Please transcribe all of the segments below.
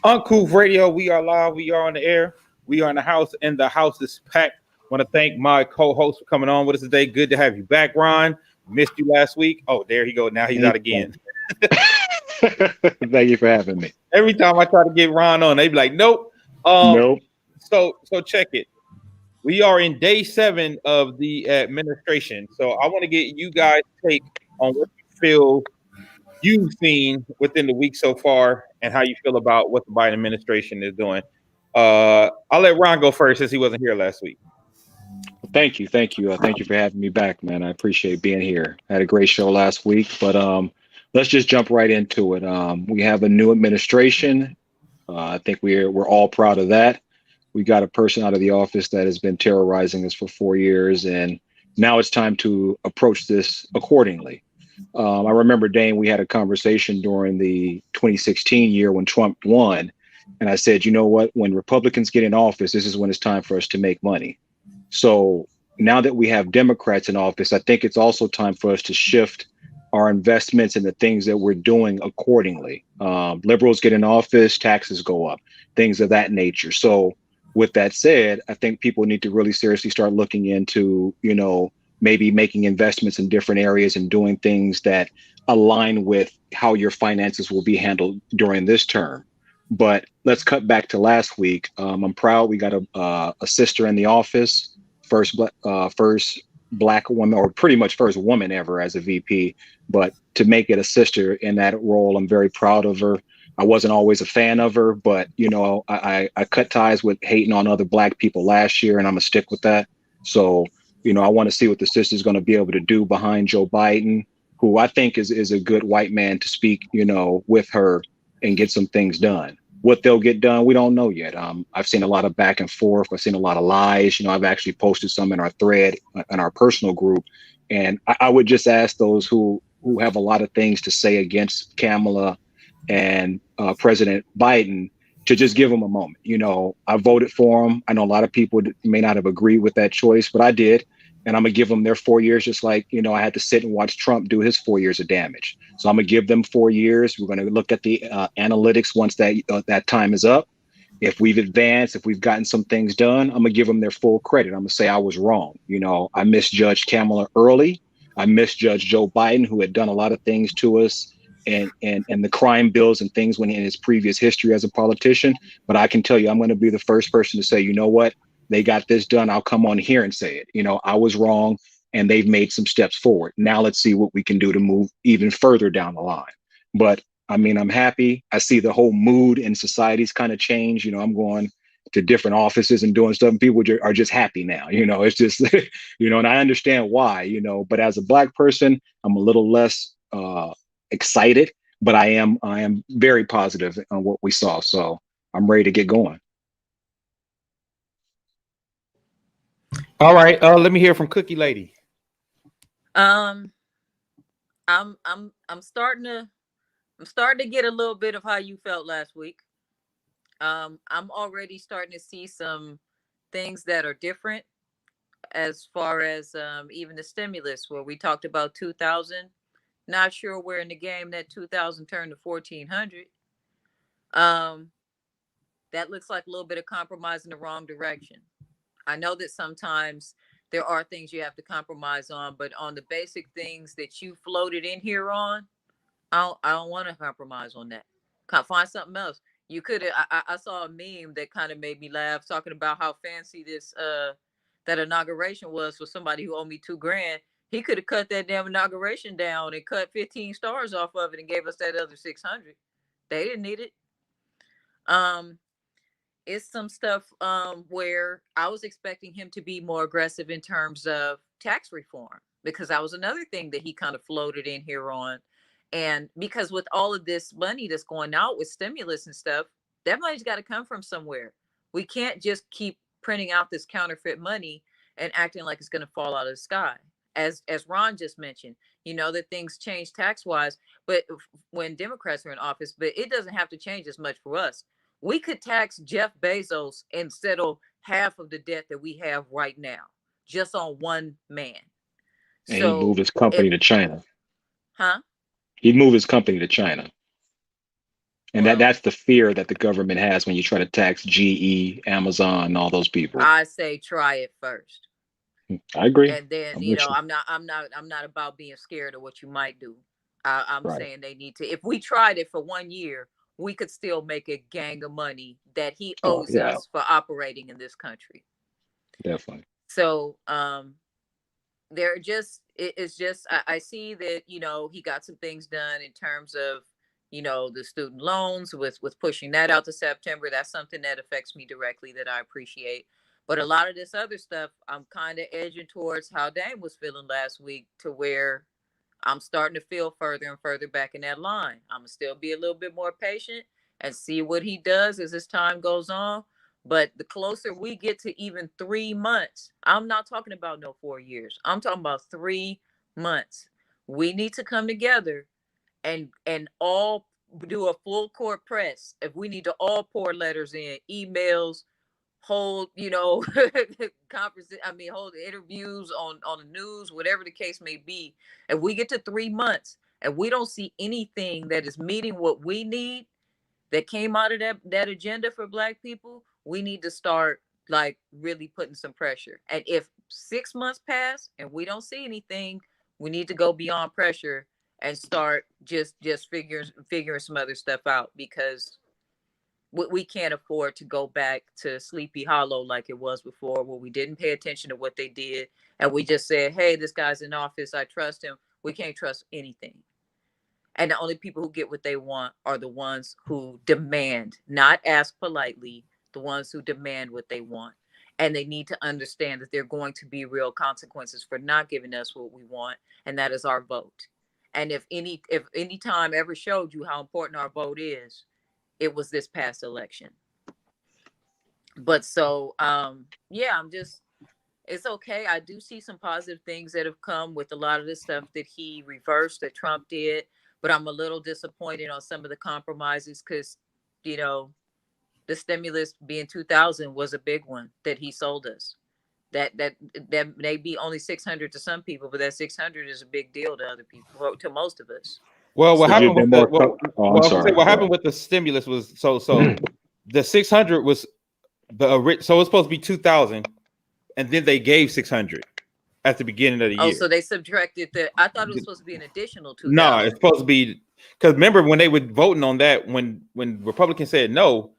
Uncouth Radio, we are live, we are on the air, we are in the house, and the house is packed. Want to thank my co-host for coming on with us today. Good to have you back, Ron. Missed you last week. Oh, there he go. Now he's out Thank again. Thank you for having me. Every time I try to get Ron on, they be like, "Nope." Um, Nope. so check it. We are in day 7 of the administration. So I want to get you guys' take on what you feel you've seen within the week so far and how you feel about what the Biden administration is doing. I'll let Ron go first since he wasn't here last week. Thank you. Thank you for having me back, man. I appreciate being here. I had a great show last week, but let's just jump right into it. We have a new administration. I think we're all proud of that. We got a person out of the office that has been terrorizing us for 4 years, and now it's time to approach this accordingly. I remember, Dane, we had a conversation during the 2016 year when Trump won, and I said, you know what? When Republicans get in office, this is when it's time for us to make money. So now that we have Democrats in office, I think it's also time for us to shift our investments and the things that we're doing accordingly. Liberals get in office, taxes go up, things of that nature. So with that said, I think people need to really seriously start looking into, maybe making investments in different areas and doing things that align with how your finances will be handled during this term. But let's cut back to last week. I'm proud we got a sister in the office, first black woman, or pretty much first woman ever as a VP. But to make it a sister in that role, I'm very proud of her. I wasn't always a fan of her, but I cut ties with hating on other black people last year, and I'm gonna stick with that. So I want to see what the sister's going to be able to do behind Joe Biden, who I think is a good white man to speak, with her and get some things done. What they'll get done, we don't know yet. I've seen a lot of back and forth. I've seen a lot of lies. I've actually posted some in our thread, in our personal group. And I would just ask those who have a lot of things to say against Kamala and President Biden to just give them a moment. I voted for them. I know a lot of people may not have agreed with that choice, but I did. And I'm going to give them their 4 years, just like, I had to sit and watch Trump do his 4 years of damage. So I'm going to give them 4 years. We're going to look at the analytics once that time is up. If we've advanced, if we've gotten some things done, I'm going to give them their full credit. I'm going to say I was wrong. I misjudged Kamala early. I misjudged Joe Biden, who had done a lot of things to us and the crime bills and things when in his previous history as a politician. But I can tell you, I'm going to be the first person to say, you know what? They got this done. I'll come on here and say it. I was wrong and they've made some steps forward. Now let's see what we can do to move even further down the line. But I mean, I'm happy. I see the whole mood in society's kind of changed. I'm going to different offices and doing stuff, and people are just happy now. It's just, and I understand why, but as a black person, I'm a little less excited, but I am very positive on what we saw. So I'm ready to get going. All right. Let me hear from Cookie Lady. Um, I'm starting to get a little bit of how you felt last week. I'm already starting to see some things that are different as far as even the stimulus where we talked about 2000. Not sure where in the game that 2000 turned to 1400. Um, that looks like a little bit of compromise in the wrong direction. I know that sometimes there are things you have to compromise on, but on the basic things that you floated in here on, I don't want to compromise on that. Can't find something else. You could have. I saw a meme that kind of made me laugh, talking about how fancy this that inauguration was for somebody who owed me $2,000. He could have cut that damn inauguration down and cut 15 stars off of it and gave us that other 600. They didn't need it. Um, it's some stuff where I was expecting him to be more aggressive in terms of tax reform, because that was another thing that he kind of floated in here on. And because with all of this money that's going out with stimulus and stuff, that money's got to come from somewhere. We can't just keep printing out this counterfeit money and acting like it's going to fall out of the sky. As Ron just mentioned, that things change tax wise, but when Democrats are in office, but it doesn't have to change as much for us. We could tax Jeff Bezos and settle half of the debt that we have right now, just on one man. And he'd move So, his company if, to China. huh? He'd move his company to China. And Well, that's the fear that the government has when you try to tax GE, Amazon, and all those people. I say try it first. I agree. And then, I'm with you. I'm not about being scared of what you might do. I'm Right. saying they need to, if we tried it for 1 year, we could still make a gang of money that he Oh, owes yeah, us for operating in this country. definitely. So, they're just, it's just, I see that, he got some things done in terms of, the student loans with pushing that out to September. That's something that affects me directly that I appreciate. But a lot of this other stuff, I'm kind of edging towards how Dame was feeling last week, to where I'm starting to feel further and further back in that line. I'm gonna still be a little bit more patient and see what he does as this time goes on. But the closer we get to even 3 months, I'm not talking about no 4 years. I'm talking about 3 months. We need to come together and all do a full court press. If we need to all pour letters in, emails, hold, conferences, hold interviews on the news, whatever the case may be. If we get to 3 months and we don't see anything that is meeting what we need, that came out of that agenda for Black people, we need to start like really putting some pressure. And if 6 months pass and we don't see anything, we need to go beyond pressure and start just figuring some other stuff out, because we can't afford to go back to Sleepy Hollow like it was before, where we didn't pay attention to what they did and we just said, hey, this guy's in office, I trust him. We can't trust anything. And the only people who get what they want are the ones who demand, not ask politely, the ones who demand what they want. And they need to understand that there are going to be real consequences for not giving us what we want, and that is our vote. And if any time ever showed you how important our vote is, it was this past election. But so, yeah, it's okay. I do see some positive things that have come with a lot of the stuff that he reversed, that Trump did, but I'm a little disappointed on some of the compromises, because, the stimulus being 2,000 was a big one that he sold us. That may be only 600 to some people, but that 600 is a big deal to other people, to most of us. Well, what Could you happened have been with the more? Oh, well, I'm I was gonna say sorry. what Go happened ahead. with the stimulus was so the 600 was so it's supposed to be 2,000, and then they gave 600 at the beginning of the Oh, year. so they subtracted I thought it was supposed to be an additional No, 2,000. it's supposed to be, because remember when they were voting on that, when Republicans said no,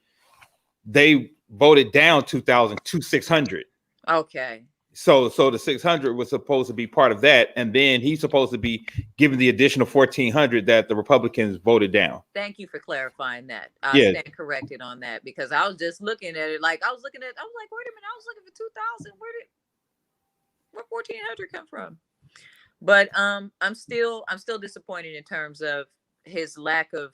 they voted down 2,000 to 600. Okay. So the 600 was supposed to be part of that, and then he's supposed to be given the additional 1,400 that the Republicans voted down. Thank you for clarifying that. I Yeah. stand corrected on that, because I was just looking at it like I was like, wait a minute, I was looking for 2,000. Where 1,400 come from? But I'm still disappointed in terms of his lack of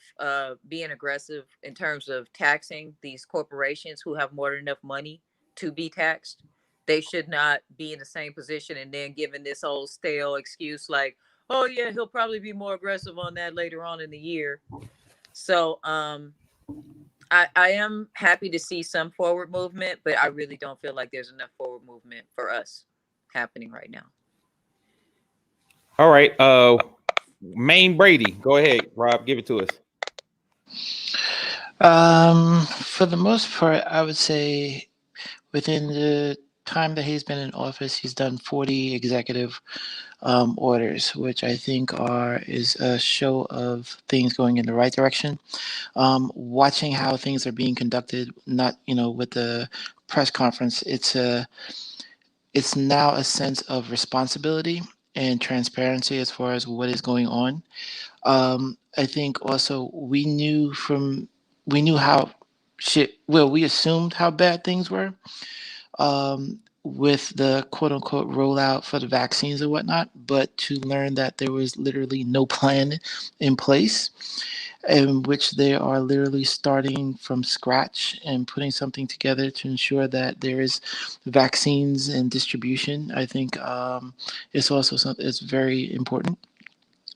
being aggressive in terms of taxing these corporations who have more than enough money to be taxed. They should not be in the same position and then giving this old stale excuse like, oh yeah, he'll probably be more aggressive on that later on in the year. So I am happy to see some forward movement, but I really don't feel like there's enough forward movement for us happening right now. All right. Maine Brady, go ahead, Rob, give it to us. For the most part, I would say within the time that he's been in office, he's done 40 executive orders, which I think is a show of things going in the right direction. Watching how things are being conducted, not with the press conference, it's now a sense of responsibility and transparency as far as what is going on. I think also we knew how we assumed how bad things were with the quote unquote rollout for the vaccines and whatnot, but to learn that there was literally no plan in place, in which they are literally starting from scratch and putting something together to ensure that there is vaccines and distribution. I think it's also something that's very important.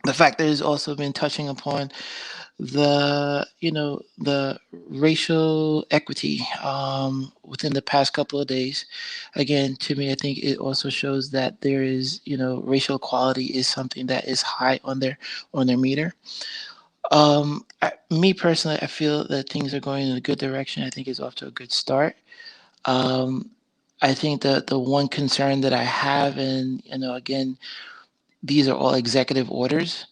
The fact that it's also been touching upon the racial equity within the past couple of days. Again, to me, I think it also shows that there is racial equality is something that is high on their meter. Me personally, I feel that things are going in a good direction. I think it's off to a good start. Um, I think that the one concern that I have, and again, these are all executive orders,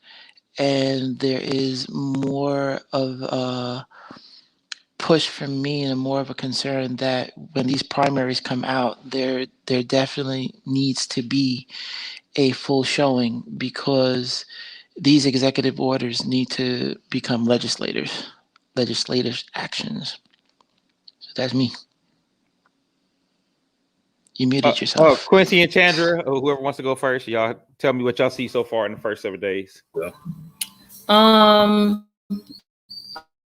and there is more of a push from me and more of a concern that when these primaries come out, there definitely needs to be a full showing because these executive orders need to become legislative actions. So that's me. You muted yourself. Quincy and Chandra, or whoever wants to go first, y'all tell me what y'all see so far in the first 7 days.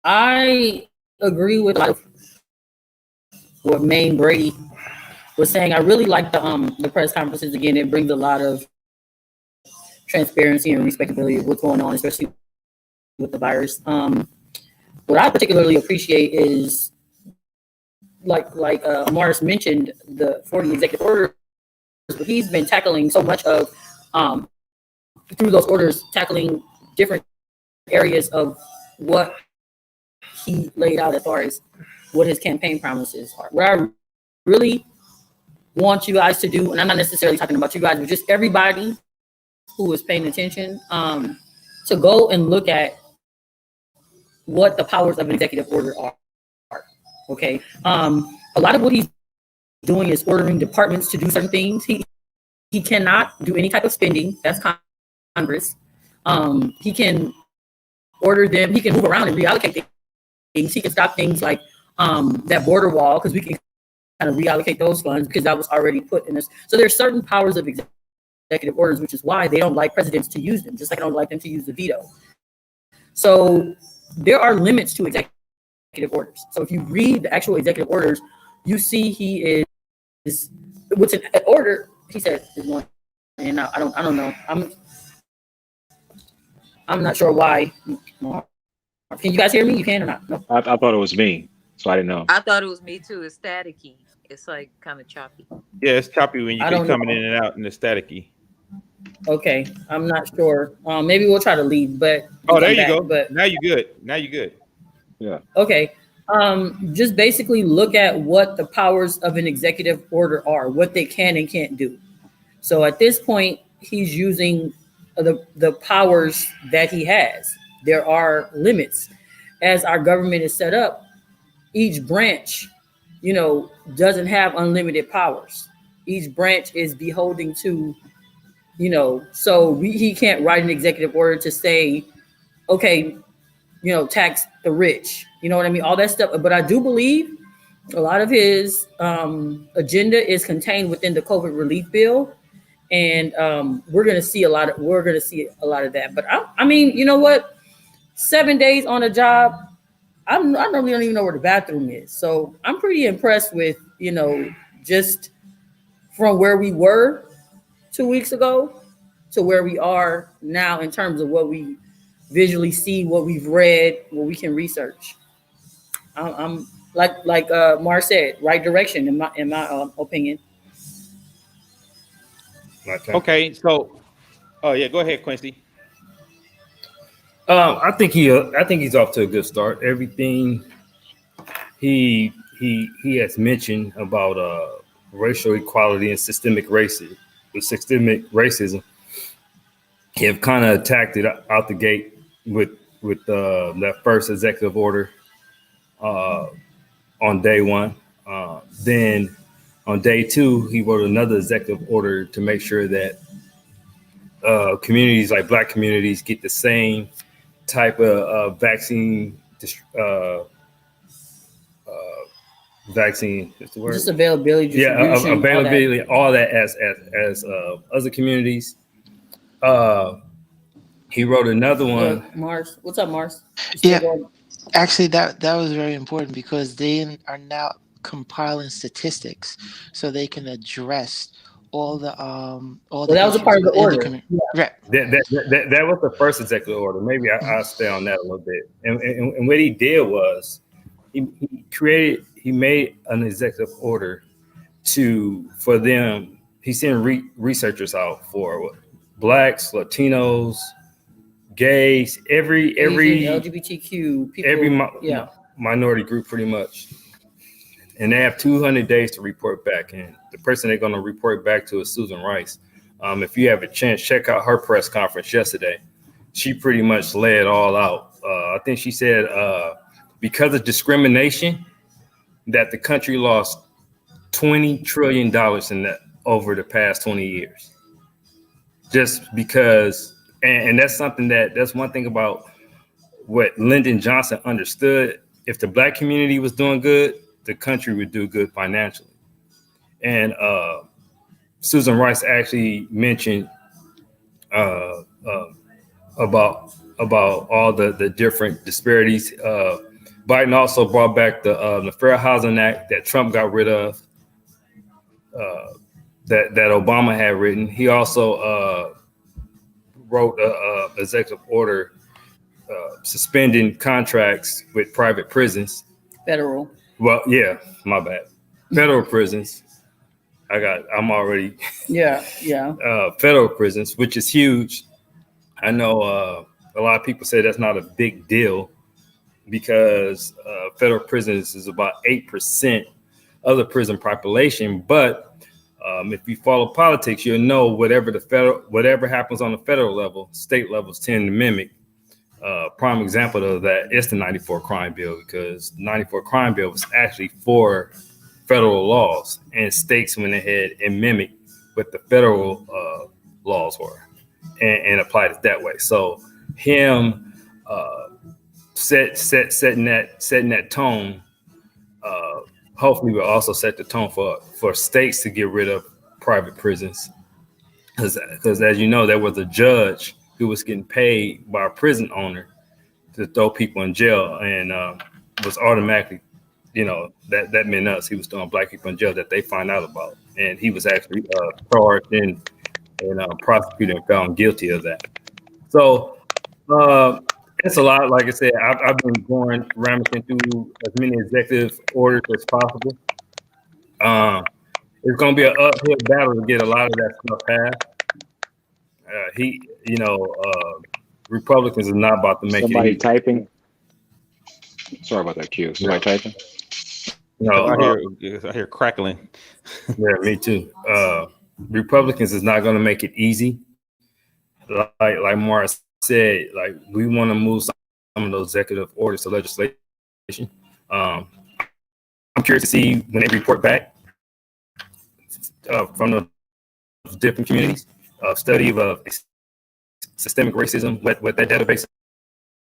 I agree with what Maine Brady was saying. I really like the press conferences. Again, it brings a lot of transparency and respectability of what's going on, especially with the virus. What I particularly appreciate is like Morris mentioned, the 40 executive orders, but he's been tackling so much of through those orders, tackling different areas of what he laid out as far as what his campaign promises are. What I really want you guys to do, and I'm not necessarily talking about you guys, but just everybody who is paying attention, to go and look at what the powers of an executive order are. Okay. A lot of what he's doing is ordering departments to do certain things. He cannot do any type of spending. That's Congress. He can order them. He can move around and reallocate things. He can stop things like that border wall, because we can kind of reallocate those funds because that was already put in this. So there's certain powers of executive orders, which is why they don't like presidents to use them, just like they don't like them to use the veto. So there are limits to executive orders. So if you read the actual executive orders, you see he is what's an order. He said is one, and I don't know. I'm not sure why. Can you guys hear me? You can or not? No. I thought it was me, so I didn't know. I thought it was me too. It's staticky. It's like kind of choppy. Yeah, it's choppy when you I keep don't coming know. in and out in the staticky. Okay, I'm not sure. Maybe we'll try to leave, but Oh, there come you back, go. But Now you're good. Now you're good. Yeah. okay. Just basically look at what the powers of an executive order are, what they can and can't do. So at this point, he's using the powers that he has. There are limits. As our government is set up, each branch, doesn't have unlimited powers. Each branch is beholden to, so he can't write an executive order to say, okay, tax the rich. You know what I mean? All that stuff. But I do believe a lot of his agenda is contained within the COVID relief bill, and we're going to see a lot of that. But I mean, you know what? 7 days on a job, I don't even know where the bathroom is. So I'm pretty impressed with just from where we were 2 weeks ago to where we are now in terms of what we visually see, what we've read, what we can research. I'm like Mar said, right direction in my opinion. Okay, so yeah, go ahead, Quincy. I think he's off to a good start. Everything he has mentioned about racial equality and systemic racism, he have kind of attacked it out the gate with that first executive order on day one. Then on day two, he wrote another executive order to make sure that communities like Black communities get the same type of vaccine. Vaccine. What's the word? Just availability. Availability. All that as other communities. He wrote another one. Mars, what's up, Mars? Yeah, actually, that was very important because they are now compiling statistics so they can address all the that was a part of the order. Right. That was the first executive order. Maybe I'll stay on that a little bit. And what he did was he made an executive order for them. He sent researchers out for Blacks, Latinos, gays, every Asian, LGBTQ people. minority group pretty much. And they have 200 days to report back. And the person they're going to report back to is Susan Rice. If you have a chance, check out her press conference yesterday. She pretty much laid it all out. I think she said because of discrimination, that the country lost $20 trillion in that over the past 20 years. Just because, and that's something that's one thing about what Lyndon Johnson understood. If the Black community was doing good, the country would do good financially. And Susan Rice actually mentioned about all the different disparities. Biden also brought back the Fair Housing Act that Trump got rid of, that Obama had written. He also wrote a executive order suspending contracts with private prisons. Federal. Well, yeah, my bad. Federal prisons. I'm already. Yeah. Federal prisons, which is huge. I know a lot of people say that's not a big deal because federal prisons is about 8% of the prison population. But if you follow politics, you'll know whatever happens on the federal level, state levels tend to mimic. Prime example of that is the 94 crime bill, because the 94 crime bill was actually for federal laws, and states went ahead and mimicked what the federal laws were and applied it that way. So him setting that tone hopefully will also set the tone for states to get rid of private prisons, because as you know, there was a judge who was getting paid by a prison owner to throw people in jail, and was automatically, that meant us. He was throwing Black people in jail that they find out about, and he was actually charged and prosecuted and found guilty of that. So it's a lot. Like I said, I've been ramming through as many executive orders as possible. It's going to be an uphill battle to get a lot of that stuff passed. Republicans are not about to make Somebody it. typing. Sorry about that, Q. Somebody typing. No, I hear crackling. Yeah, me too. Republicans is not going to make it easy. Like Morris said, like we want to move some of those executive orders to legislation. I'm curious to see when they report back from the different communities, study of systemic racism, what that database is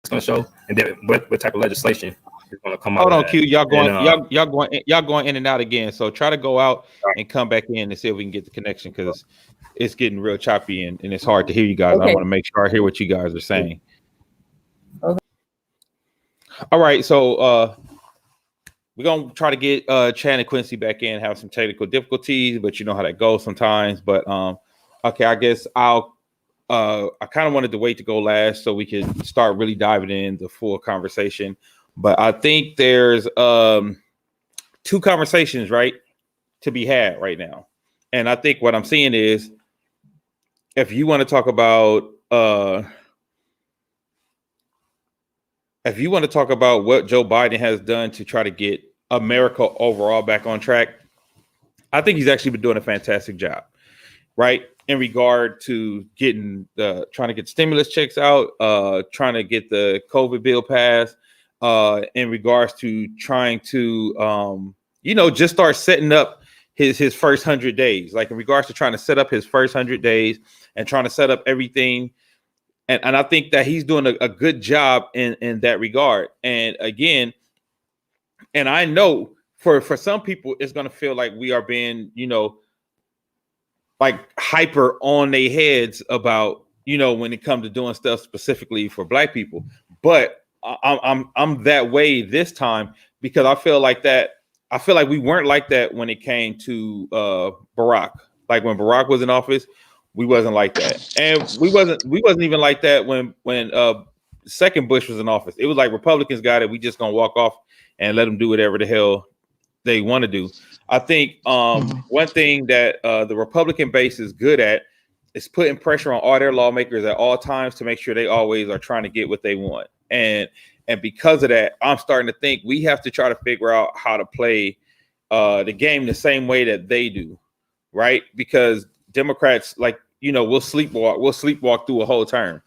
going to show, and then what type of legislation is going to come out. Hold on, Q. Y'all going in and out again. So try to go out and come back in and see if we can get the connection, because it's getting real choppy and it's hard to hear you guys. Okay. I want to make sure I hear what you guys are saying. Okay. All right, so we're gonna try to get Chan and Quincy back in. Have some technical difficulties, but you know how that goes sometimes. But okay, I guess I kind of wanted to wait to go last so we could start really diving in the full conversation. But I think there's two conversations, right, to be had right now. And I think what I'm seeing is, if you want to talk about what Joe Biden has done to try to get America overall back on track, I think he's actually been doing a fantastic job, right? In regard to trying to get stimulus checks out, trying to get the COVID bill passed, in regards to trying to, just start setting up his first 100 days, like in regards to trying to set up his first 100 days and trying to set up everything. And I think that he's doing a good job in that regard. And again, and I know for some people, it's going to feel like we are being, like hyper on their heads about, when it comes to doing stuff specifically for Black people. But I'm that way this time, because I feel like we weren't like that when it came to Barack. Like when Barack was in office, we wasn't like that, and we wasn't even like that when second Bush was in office. It was like Republicans got it. We just gonna walk off and let them do whatever the hell they want to do. I think one thing that the Republican base is good at is putting pressure on all their lawmakers at all times to make sure they always are trying to get what they want. And because of that, I'm starting to think we have to try to figure out how to play the game the same way that they do, right? Because Democrats, like, we'll sleepwalk through a whole term.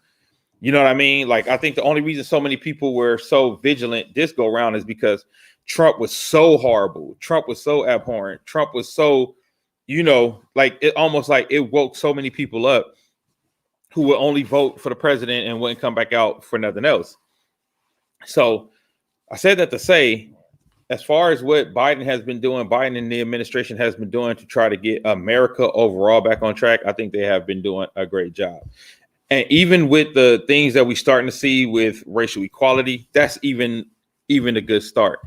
You know what I mean? Like, I think the only reason so many people were so vigilant this go around is because Trump was so horrible. Trump was so abhorrent. Trump was so, like, it almost like it woke so many people up who would only vote for the president and wouldn't come back out for nothing else. So I said that to say, as far as what Biden has been doing, Biden and the administration has been doing to try to get America overall back on track, I think they have been doing a great job. And even with the things that we're starting to see with racial equality, that's even a good start.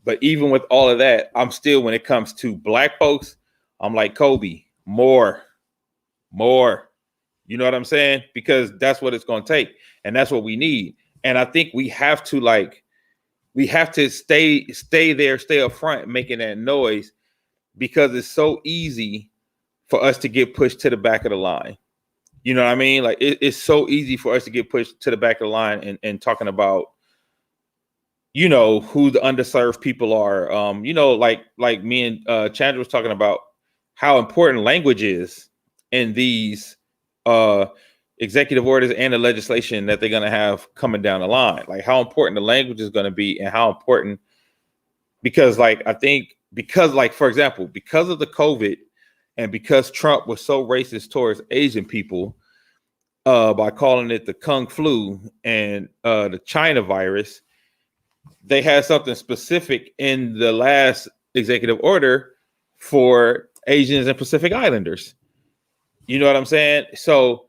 But even with all of that, I'm still, when it comes to black folks, I'm like, Kobe, more. You know what I'm saying? Because that's what it's going to take. And that's what we need. And I think we have to stay there, stay up front, making that noise, because it's so easy for us to get pushed to the back of the line. You know what I mean? Like, it's so easy for us to get pushed to the back of the line and talking about, who the underserved people are. Like me and Chandra was talking about how important language is in these executive orders and the legislation that they're going to have coming down the line. Like, how important the language is going to be, and how important, because for example, because of the COVID and because Trump was so racist towards Asian people by calling it the Kung flu and the China virus, they had something specific in the last executive order for Asians and Pacific Islanders. You know what I'm saying? So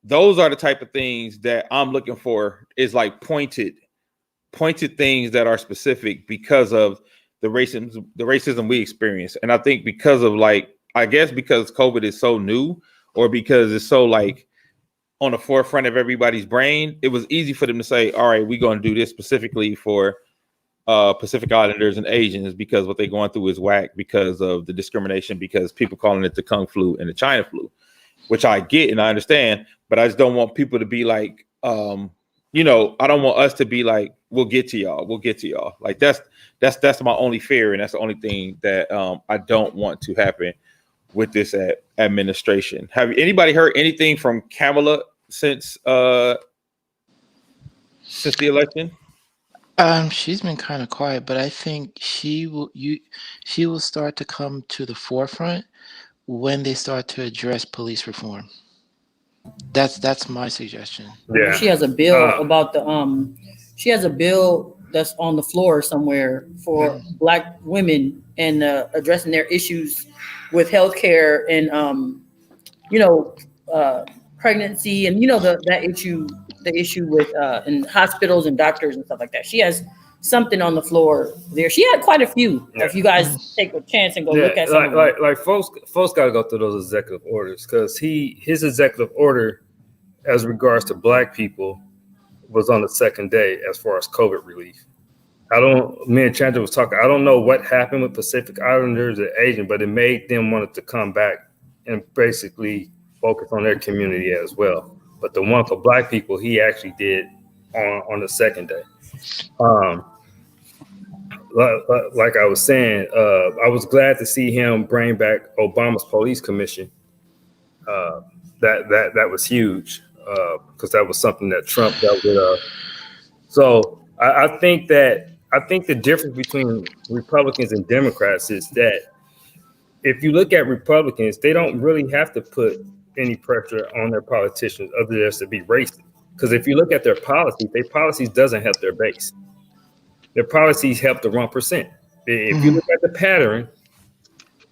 those are the type of things that I'm looking for, is like pointed things that are specific because of the racism we experience. And I think because of, because COVID is so new, or because it's so like on the forefront of everybody's brain, it was easy for them to say, all right, we're going to do this specifically for Pacific Islanders and Asians, because what they're going through is whack because of the discrimination, because people calling it the Kung flu and the China flu, which I get and I understand, but I just don't want people to be like, I don't want us to be like, we'll get to y'all. Like, that's my only fear, and that's the only thing that I don't want to happen with this administration. Have anybody heard anything from Kamala since the election? She's been kind of quiet, but I think she will start to come to the forefront when they start to address police reform. That's my suggestion. Yeah. She has a bill about she has a bill that's on the floor somewhere for Black women and addressing their issues with healthcare and pregnancy and the issue with in hospitals and doctors and stuff like that. She has something on the floor there. She had quite a few. Yeah. If you guys take a chance and go look at some like folks got to go through those executive orders, because his executive order as regards to Black people was on the second day as far as COVID relief. Me and Chandra was talking, I don't know what happened with Pacific Islanders and Asian, but it made them want to come back and basically focus on their community as well. But the one for Black people, he actually did on the second day. Like I was saying, I was glad to see him bring back Obama's police commission. That was huge, because that was something that Trump dealt with. So I think the difference between Republicans and Democrats is that if you look at Republicans, they don't really have to put any pressure on their politicians other than to be racist. Because if you look at their policies doesn't help their base. Their policies help the 1%. If you look at the pattern,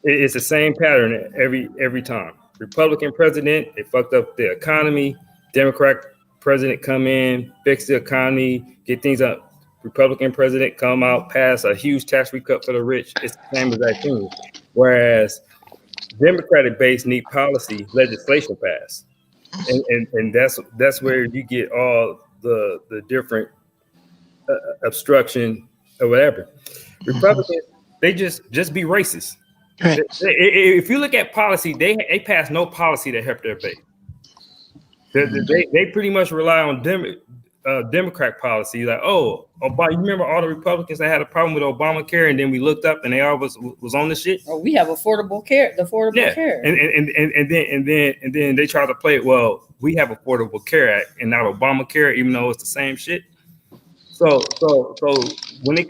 it's the same pattern every time. Republican president, they fucked up the economy. Democrat president come in, fix the economy, get things up. Republican president come out, pass a huge tax recut for the rich. It's the same exact thing. Whereas Democratic base need policy legislation passed. And that's where you get all the different obstruction or whatever. Republicans, they just be racist. Right. If you look at policy, they pass no policy that help their base. They pretty much rely on Democrat policy. Like, oh, Obama, you remember all the Republicans that had a problem with Obamacare, and then we looked up and they all was on the shit. Oh, we have affordable care. The affordable care. And then they try to play it. Well, we have Affordable Care Act and not Obamacare, even though it's the same shit. So when it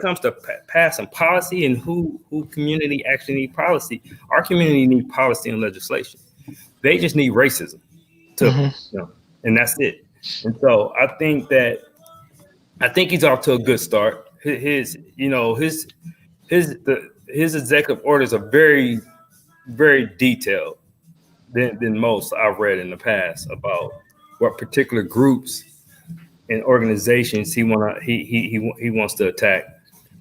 comes to passing policy and who community actually need policy, our community need policy and legislation. They just need racism, and that's it. And so I think he's off to a good start. His executive orders are very, very detailed than most I've read in the past about what particular groups and organizations he wants to attack.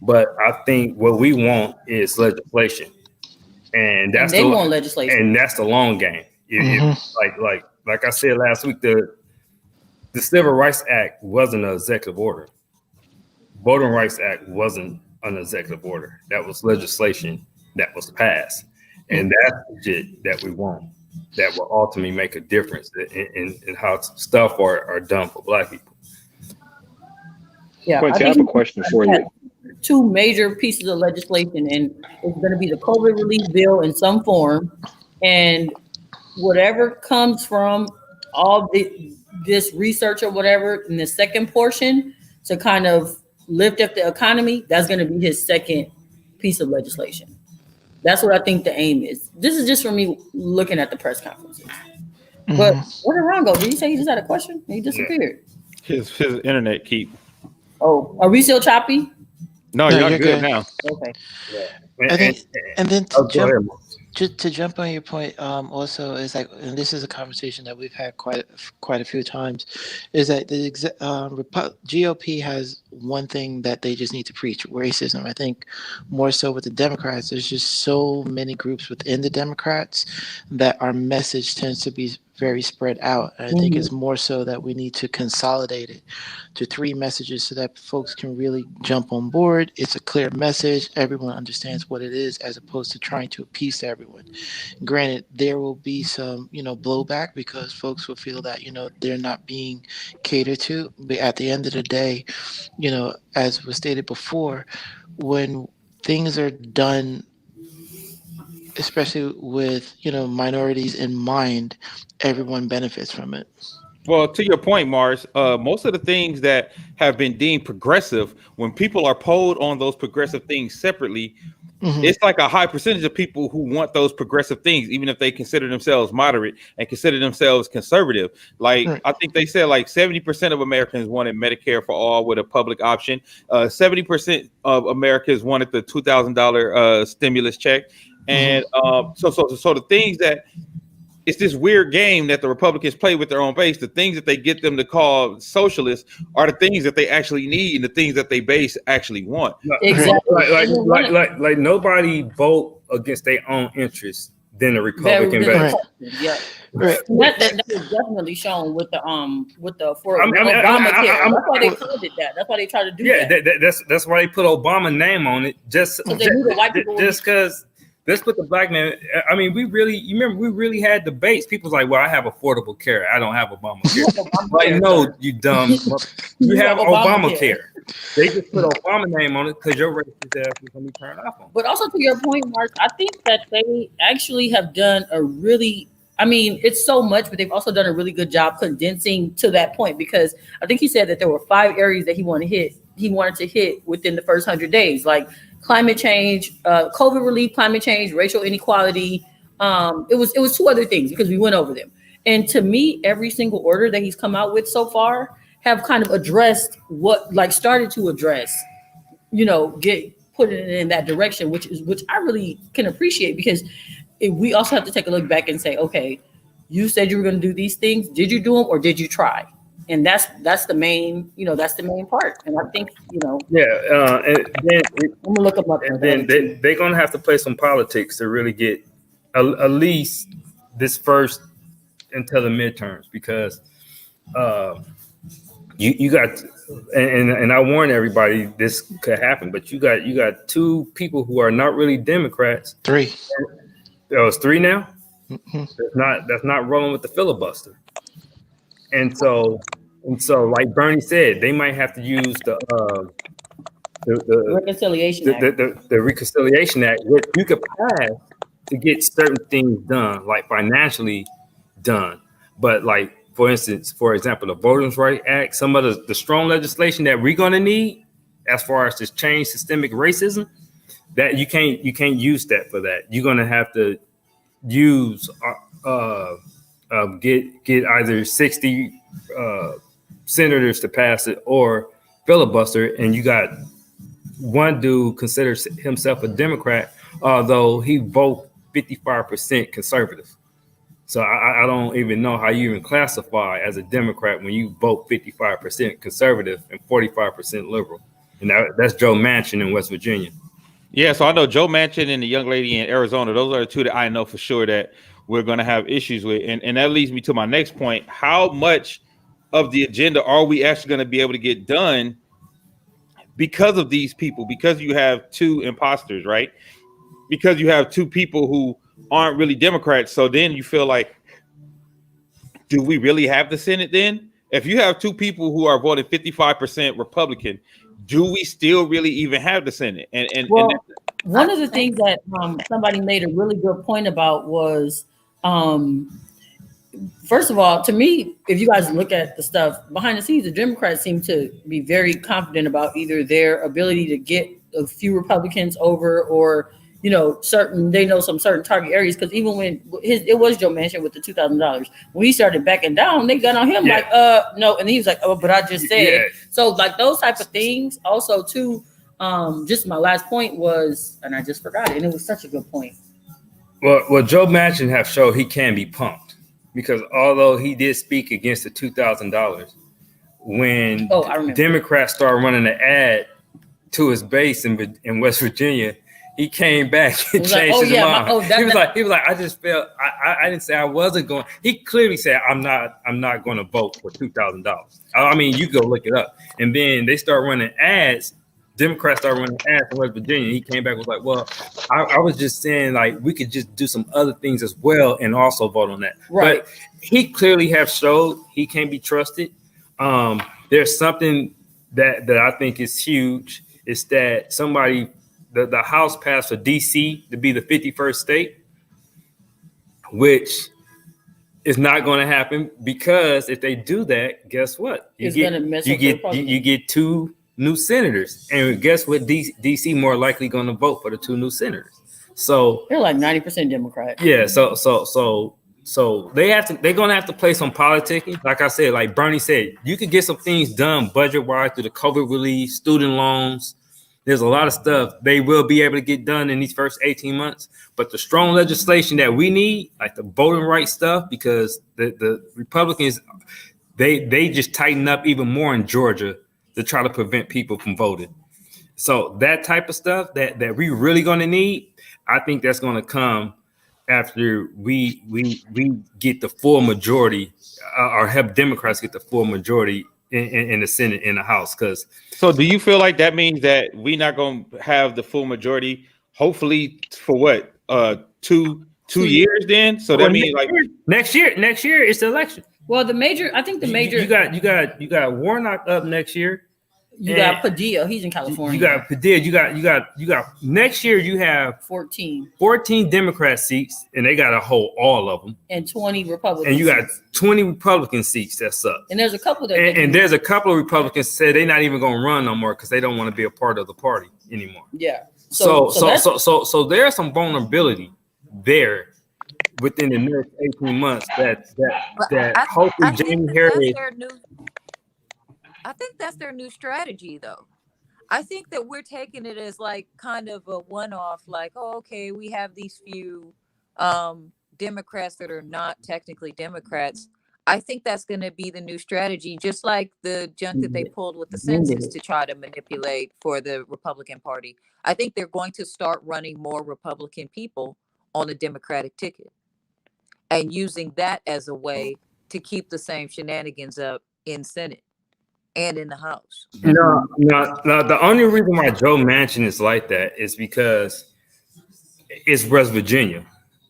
But I think what we want is legislation, and they want legislation, and that's the long game. Like I said last week, the Civil Rights Act wasn't an executive order. Voting Rights Act wasn't an executive order. That was legislation that was passed, and that's the shit that we want. That will ultimately make a difference in how stuff are done for Black people. Yeah, Quincy, I have a question for you. Two major pieces of legislation, and it's going to be the COVID relief bill in some form, and whatever comes from all this research or whatever in the second portion to kind of lift up the economy, that's going to be his second piece of legislation. That's what I think the aim is. This is just for me looking at the press conferences. But where did Ron go? Did he say he just had a question? He disappeared. His internet keep. Oh, are we still choppy? No, you're good now. Okay. Yeah. I think, and then to to jump on your point, also is like, and this is a conversation that we've had quite a few times, is that the GOP has one thing that they just need to preach: racism. I think more so with the Democrats, there's just so many groups within the Democrats that our message tends to be very spread out. And I think it's more so that we need to consolidate it to 3 messages so that folks can really jump on board. It's a clear message. Everyone understands what it is, as opposed to trying to appease everyone. Granted, there will be some, blowback because folks will feel that, they're not being catered to. But at the end of the day, as was stated before, when things are done, especially with minorities in mind, everyone benefits from it. Well, to your point, Mars, most of the things that have been deemed progressive, when people are polled on those progressive things separately, it's like a high percentage of people who want those progressive things, even if they consider themselves moderate and consider themselves conservative. Like, I think they said like 70% of Americans wanted Medicare for all with a public option. 70% of Americans wanted the $2,000 stimulus check. And so the things that, it's this weird game that the Republicans play with their own base. The things that they get them to call socialist are the things that they actually need and the things that they base actually want. Exactly. Like nobody vote against their own interests than the Republican base. Yeah. Right. That is definitely shown with the Obamacare. That's why they called it that. That's why they try to do that. Yeah, that's why they put Obama name on it. Just because. Let's put the Black man. I mean, we really had debates. People's like, well, I have affordable care. I don't have Obamacare. Like, no, you dumb. You have Obamacare. They just put Obama name on it because your racist ass is going to be turned off on. But also to your point, Mark, I think that they actually have done it's so much, but they've also done a really good job condensing to that point, because I think he said that there were 5 areas that he wanted to hit within the first 100 days, like climate change, COVID relief, climate change, racial inequality. It was 2 other things because we went over them. And to me, every single order that he's come out with so far have kind of addressed started to address, put it in that direction, which I really can appreciate, because we also have to take a look back and say, okay, you said you were going to do these things. Did you do them or did you try? And that's the main part. And I think, and then I'm gonna look them up. And then they're gonna have to play some politics to really get at least this first until the midterms, because you got and I warn everybody this could happen. But you got two people who are not really Democrats. 3. There was 3 now. Mhm. That's not rolling with the filibuster. And so like Bernie said, they might have to use the Reconciliation Act. the Reconciliation Act, which you could pass to get certain things done, like financially done. But like, for example, the Voting Rights Act, some of the strong legislation that we're going to need as far as to change systemic racism, that you can't use that for that. You're going to have to use get either 60 senators to pass it or filibuster, and you got one dude considers himself a Democrat, although he vote 55% conservative. So I don't even know how you even classify as a Democrat when you vote 55% conservative and 45% liberal. And that's Joe Manchin in West Virginia. Yeah, so I know Joe Manchin and the young lady in Arizona. Those are the two that I know for sure that we're going to have issues with. And that leads me to my next point. How much of the agenda are we actually going to be able to get done because of these people? Because you have two imposters, right? Because you have two people who aren't really Democrats. So then you feel like, do we really have the Senate then? If you have two people who are voting 55% Republican, do we still really even have the Senate? Well, one of the things that somebody made a really good point about was, first of all, to me, if you guys look at the stuff behind the scenes, the Democrats seem to be very confident about either their ability to get a few Republicans over, or they know some certain target areas. Because even when it was Joe Manchin with the $2,000, when he started backing down, they got on him like, no, and he was like, oh, but I just said. Yeah. So like those type of things. Also, too, just my last point was, and I just forgot it, and it was such a good point. Well, Joe Manchin have showed he can be pumped, because although he did speak against the $2,000, when Democrats started running an ad to his base in West Virginia, he came back and changed his mind. He was like, I just felt I didn't say I wasn't going. He clearly said, I'm not going to vote for $2,000. I mean, you go look it up. And then they start running ads. Democrats started running ads in West Virginia. He came back and was like, well, I was just saying, like, we could just do some other things as well and also vote on that. Right. But he clearly have showed he can't be trusted. There's something that I think is huge. Is that the House passed for DC to be the 51st state, which is not going to happen, because if they do that, guess what? You get 2 new senators, and guess what? DC more likely going to vote for the 2 new senators. So they're like 90% Democrat. Yeah. So they're going to have to play some politicking. Like I said, like Bernie said, you could get some things done budget wise through the COVID relief, student loans. There's a lot of stuff they will be able to get done in these first 18 months. But the strong legislation that we need, like the voting rights stuff, because the Republicans, they just tighten up even more in Georgia to try to prevent people from voting. So that type of stuff that we really going to need, I think that's going to come after we get the full majority, or help Democrats get the full majority in the Senate, in the House. So do you feel like that means that we're not going to have the full majority, hopefully, for what, 2 years then? So that means like next year it's the election. Well, I think the major you got Warnock up next year. You got Padilla, he's in California. You got Padilla, you got next year you have 14 Democrat seats, and they got to hold all of them, and 20 Republican and you got 20 Republican seats that's up. And there's a couple there's a couple of Republicans say they're not even going to run no more because they don't want to be a part of the party anymore. Yeah. So there's some vulnerability there within the next 18 months that hopefully Jamie Harris. I think that's their new strategy, though. I think that we're taking it as like kind of a one-off, like, oh, okay, we have these few Democrats that are not technically Democrats. I think that's going to be the new strategy, just like the junk that they pulled with the census to try to manipulate for the Republican Party. I think they're going to start running more Republican people on the Democratic ticket and using that as a way to keep the same shenanigans up in Senate. and in the House. No. The only reason why Joe Manchin is like that is because it's West Virginia.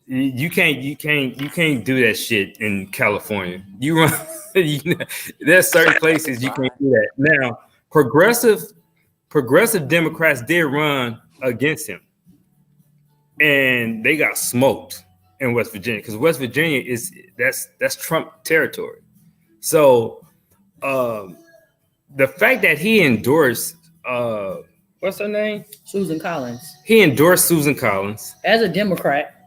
You can't do that shit in California. You run. There's certain places you can't do that. Now, progressive Democrats did run against him, and they got smoked in West Virginia because West Virginia that's Trump territory. So the fact that he endorsed what's her name? Susan Collins. He endorsed Susan Collins As a Democrat.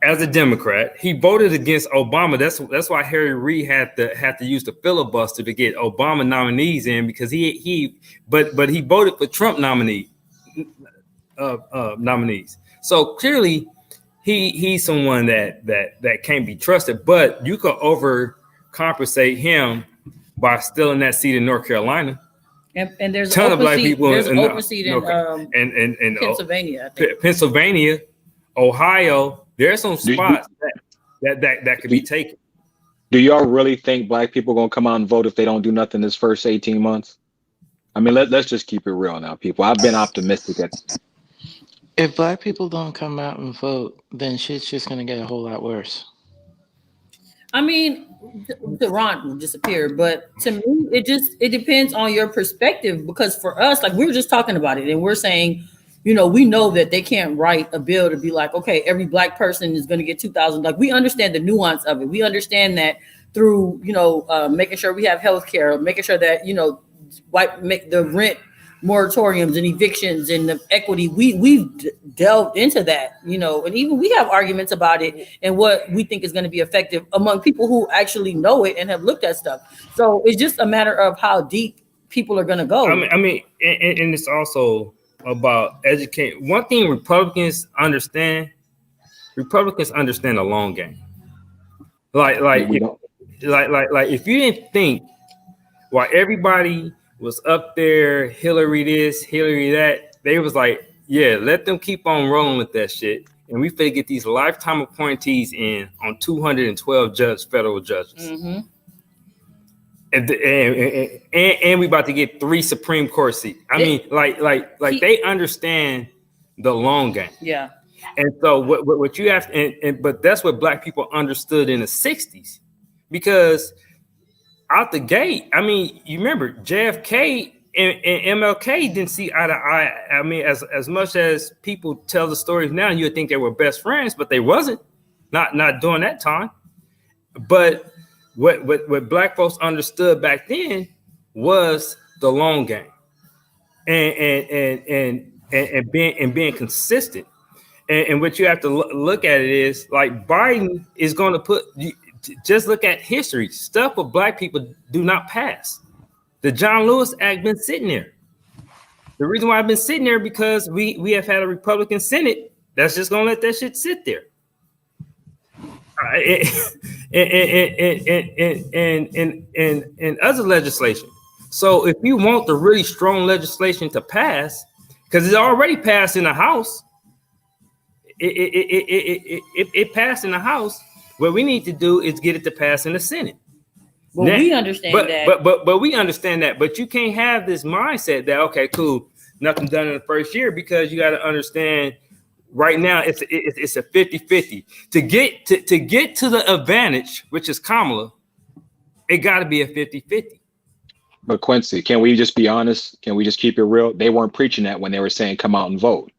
He voted against Obama. That's why Harry Reid had to use the filibuster to get Obama nominees in, because he voted for Trump nominees. So clearly he's someone that can't be trusted, but you could overcompensate him by stealing that seat in North Carolina. And there's a ton of black people in Pennsylvania, I think. Pennsylvania, Ohio. There's some spots that could be taken. Do y'all really think black people are gonna come out and vote if they don't do nothing this first 18 months? I mean, let's just keep it real now, people. I've been optimistic If black people don't come out and vote, then shit's just gonna get a whole lot worse. I mean, the Ron will disappear, but to me, it depends on your perspective, because for us, like we were just talking about it, and we're saying, we know that they can't write a bill to be like, okay, every black person is going to get $2,000. Like, we understand the nuance of it. We understand that through, making sure we have health care, making sure that, make the rent moratoriums and evictions and the equity. We've delved into that, and even we have arguments about it and what we think is going to be effective among people who actually know it and have looked at stuff. So it's just a matter of how deep people are going to go. I mean, and it's also about educating. One thing Republicans understand the long game. Like if you didn't think while everybody was up there, Hillary this, Hillary that, they was like, yeah, let them keep on rolling with that shit, and we finna get these lifetime appointees in on 212 federal judges. Mm-hmm. And we about to get 3 Supreme Court seats. I mean, they understand the long game. Yeah. And so what you have to, but that's what black people understood in the 60s, because out the gate, I mean, you remember JFK and MLK didn't see eye to eye. I mean, as much as people tell the stories now, you would think they were best friends, but they wasn't. Not during that time. But what black folks understood back then was the long game, and being consistent. And what you have to look at it is like Biden is going to put. Just look at history. Stuff with black people do not pass. The John Lewis Act been sitting there. The reason why I've been sitting there because we have had a Republican Senate that's just gonna let that shit sit there. And other legislation. So if you want the really strong legislation to pass, because it's already passed in the House, it passed in the House. What we need to do is get it to pass in the Senate. Well, we understand that. But we understand that. But you can't have this mindset that, okay, cool, nothing done in the first year, because you got to understand right now it's a 50-50. To get to the advantage, which is Kamala, it got to be a 50-50. But Quincy, can we just be honest? Can we just keep it real? They weren't preaching that when they were saying come out and vote.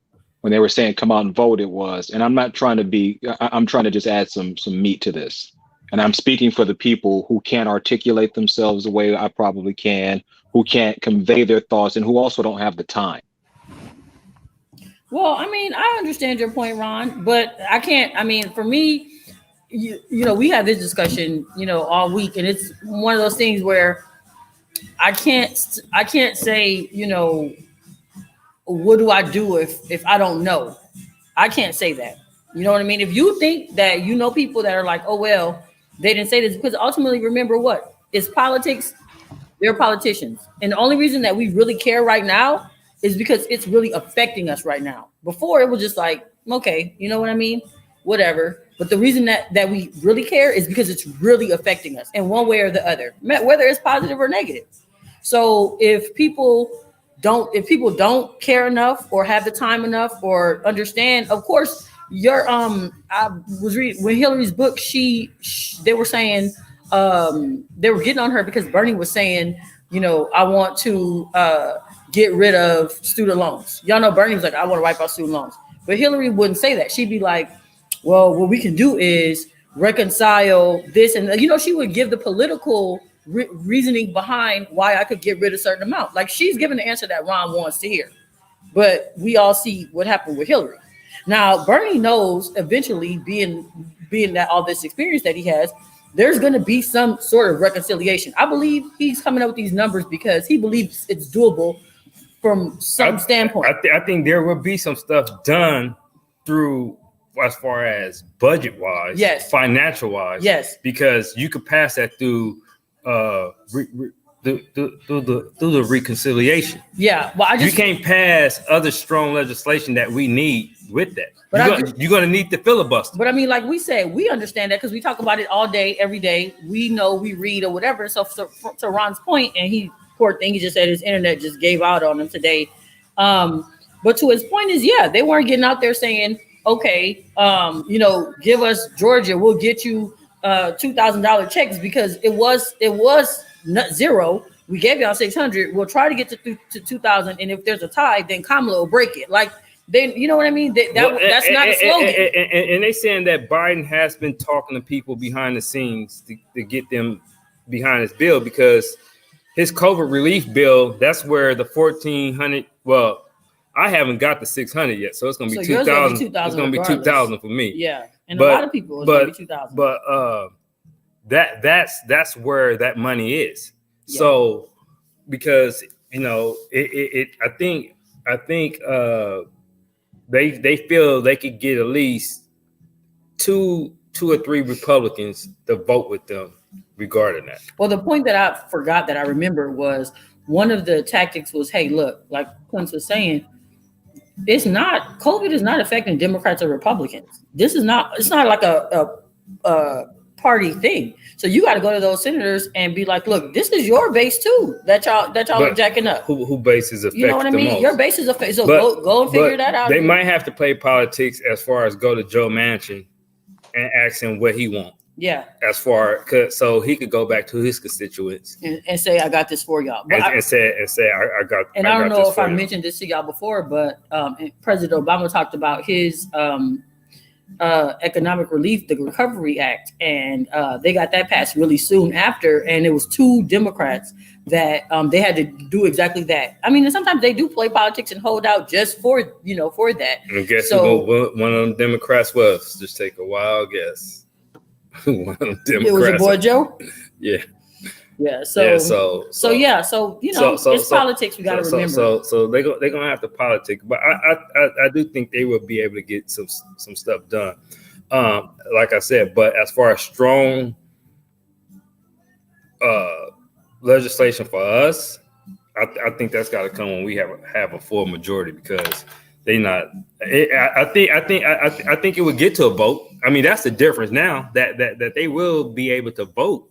When they were saying come out and vote, it was, and I'm not trying to be, I'm trying to just add some meat to this. And I'm speaking for the people who can't articulate themselves the way I probably can, who can't convey their thoughts, and who also don't have the time. Well, I mean, I understand your point, Ron, but I can't, I mean, for me, we had this discussion, all week, and it's one of those things where I can't say, what do I do if I don't know? I can't say that. You know what I mean? If you think that people that are like, oh, well, they didn't say this, because ultimately, remember what? It's politics. They're politicians. And the only reason that we really care right now is because it's really affecting us right now. Before, it was just like, okay, you know what I mean? Whatever. But the reason that we really care is because it's really affecting us in one way or the other, whether it's positive or negative. So if people don't care enough or have the time enough or understand, of course, I was reading when Hillary's book, they were saying they were getting on her because Bernie was saying, I want to get rid of student loans. Y'all know Bernie was like, I want to wipe out student loans. But Hillary wouldn't say that. She'd be like, well, what we can do is reconcile this. And, she would give the political reasoning behind why I could get rid of a certain amount. Like, she's giving the answer that Ron wants to hear. But we all see what happened with Hillary. Now, Bernie knows eventually, being that all this experience that he has, there's going to be some sort of reconciliation. I believe he's coming up with these numbers because he believes it's doable from some standpoint. I think there will be some stuff done through, as far as budget wise, yes, financial wise, yes, because you could pass that through through the reconciliation. Yeah, well, you can't pass other strong legislation that we need with that. But you're gonna need the filibuster. But I mean, like we said, we understand that because we talk about it all day, every day. We know, we read or whatever. So to Ron's point, and poor thing, he just said his internet just gave out on him today. But to his point is, yeah, they weren't getting out there saying, okay, give us Georgia, we'll get you $2,000 checks, because it was not zero. We gave y'all 600. We'll try to get to 2,000, and if there's a tie, then Kamala will break it. Like, then you know what I mean? That's not a slogan. And they saying that Biden has been talking to people behind the scenes to get them behind his bill, because his COVID relief bill, that's where the 1,400. Well, I haven't got the 600 yet, so it's gonna be 2,000. It's gonna be 2,000 for me. Yeah, and a lot of people it's gonna be 2,000. But that's where that money is. Yeah. So because I think they feel they could get at least two or three Republicans to vote with them regarding that. Well, the point that I forgot that I remember was one of the tactics was, hey, look, like Quince was saying, COVID is not affecting Democrats or Republicans. It's not like a party thing. So you got to go to those senators and be like, look, this is your base too that y'all are jacking up. Who bases affect you know what I mean? Most? Your base is affect. So go and figure that out. They might have to play politics as far as go to Joe Manchin and ask him what he wants. Yeah. As far so he could go back to his constituents and say, I got this for y'all. But and say I got. And I don't know if I mentioned this to y'all before, but President Obama talked about his economic relief, the Recovery Act, and they got that passed really soon after. And it was 2 Democrats that they had to do exactly that. I mean, and sometimes they do play politics and hold out just for that. And guess who one of them Democrats was? Just take a wild guess. One of them Democrats. It was your boy Joe. Yeah. Yeah. It's politics. We got to remember. So they're gonna have to politic, but I do think they will be able to get some stuff done. Like I said, but as far as strong legislation for us, I think that's got to come when we have a full majority, because they not. I think it would get to a vote. I mean, that's the difference now that they will be able to vote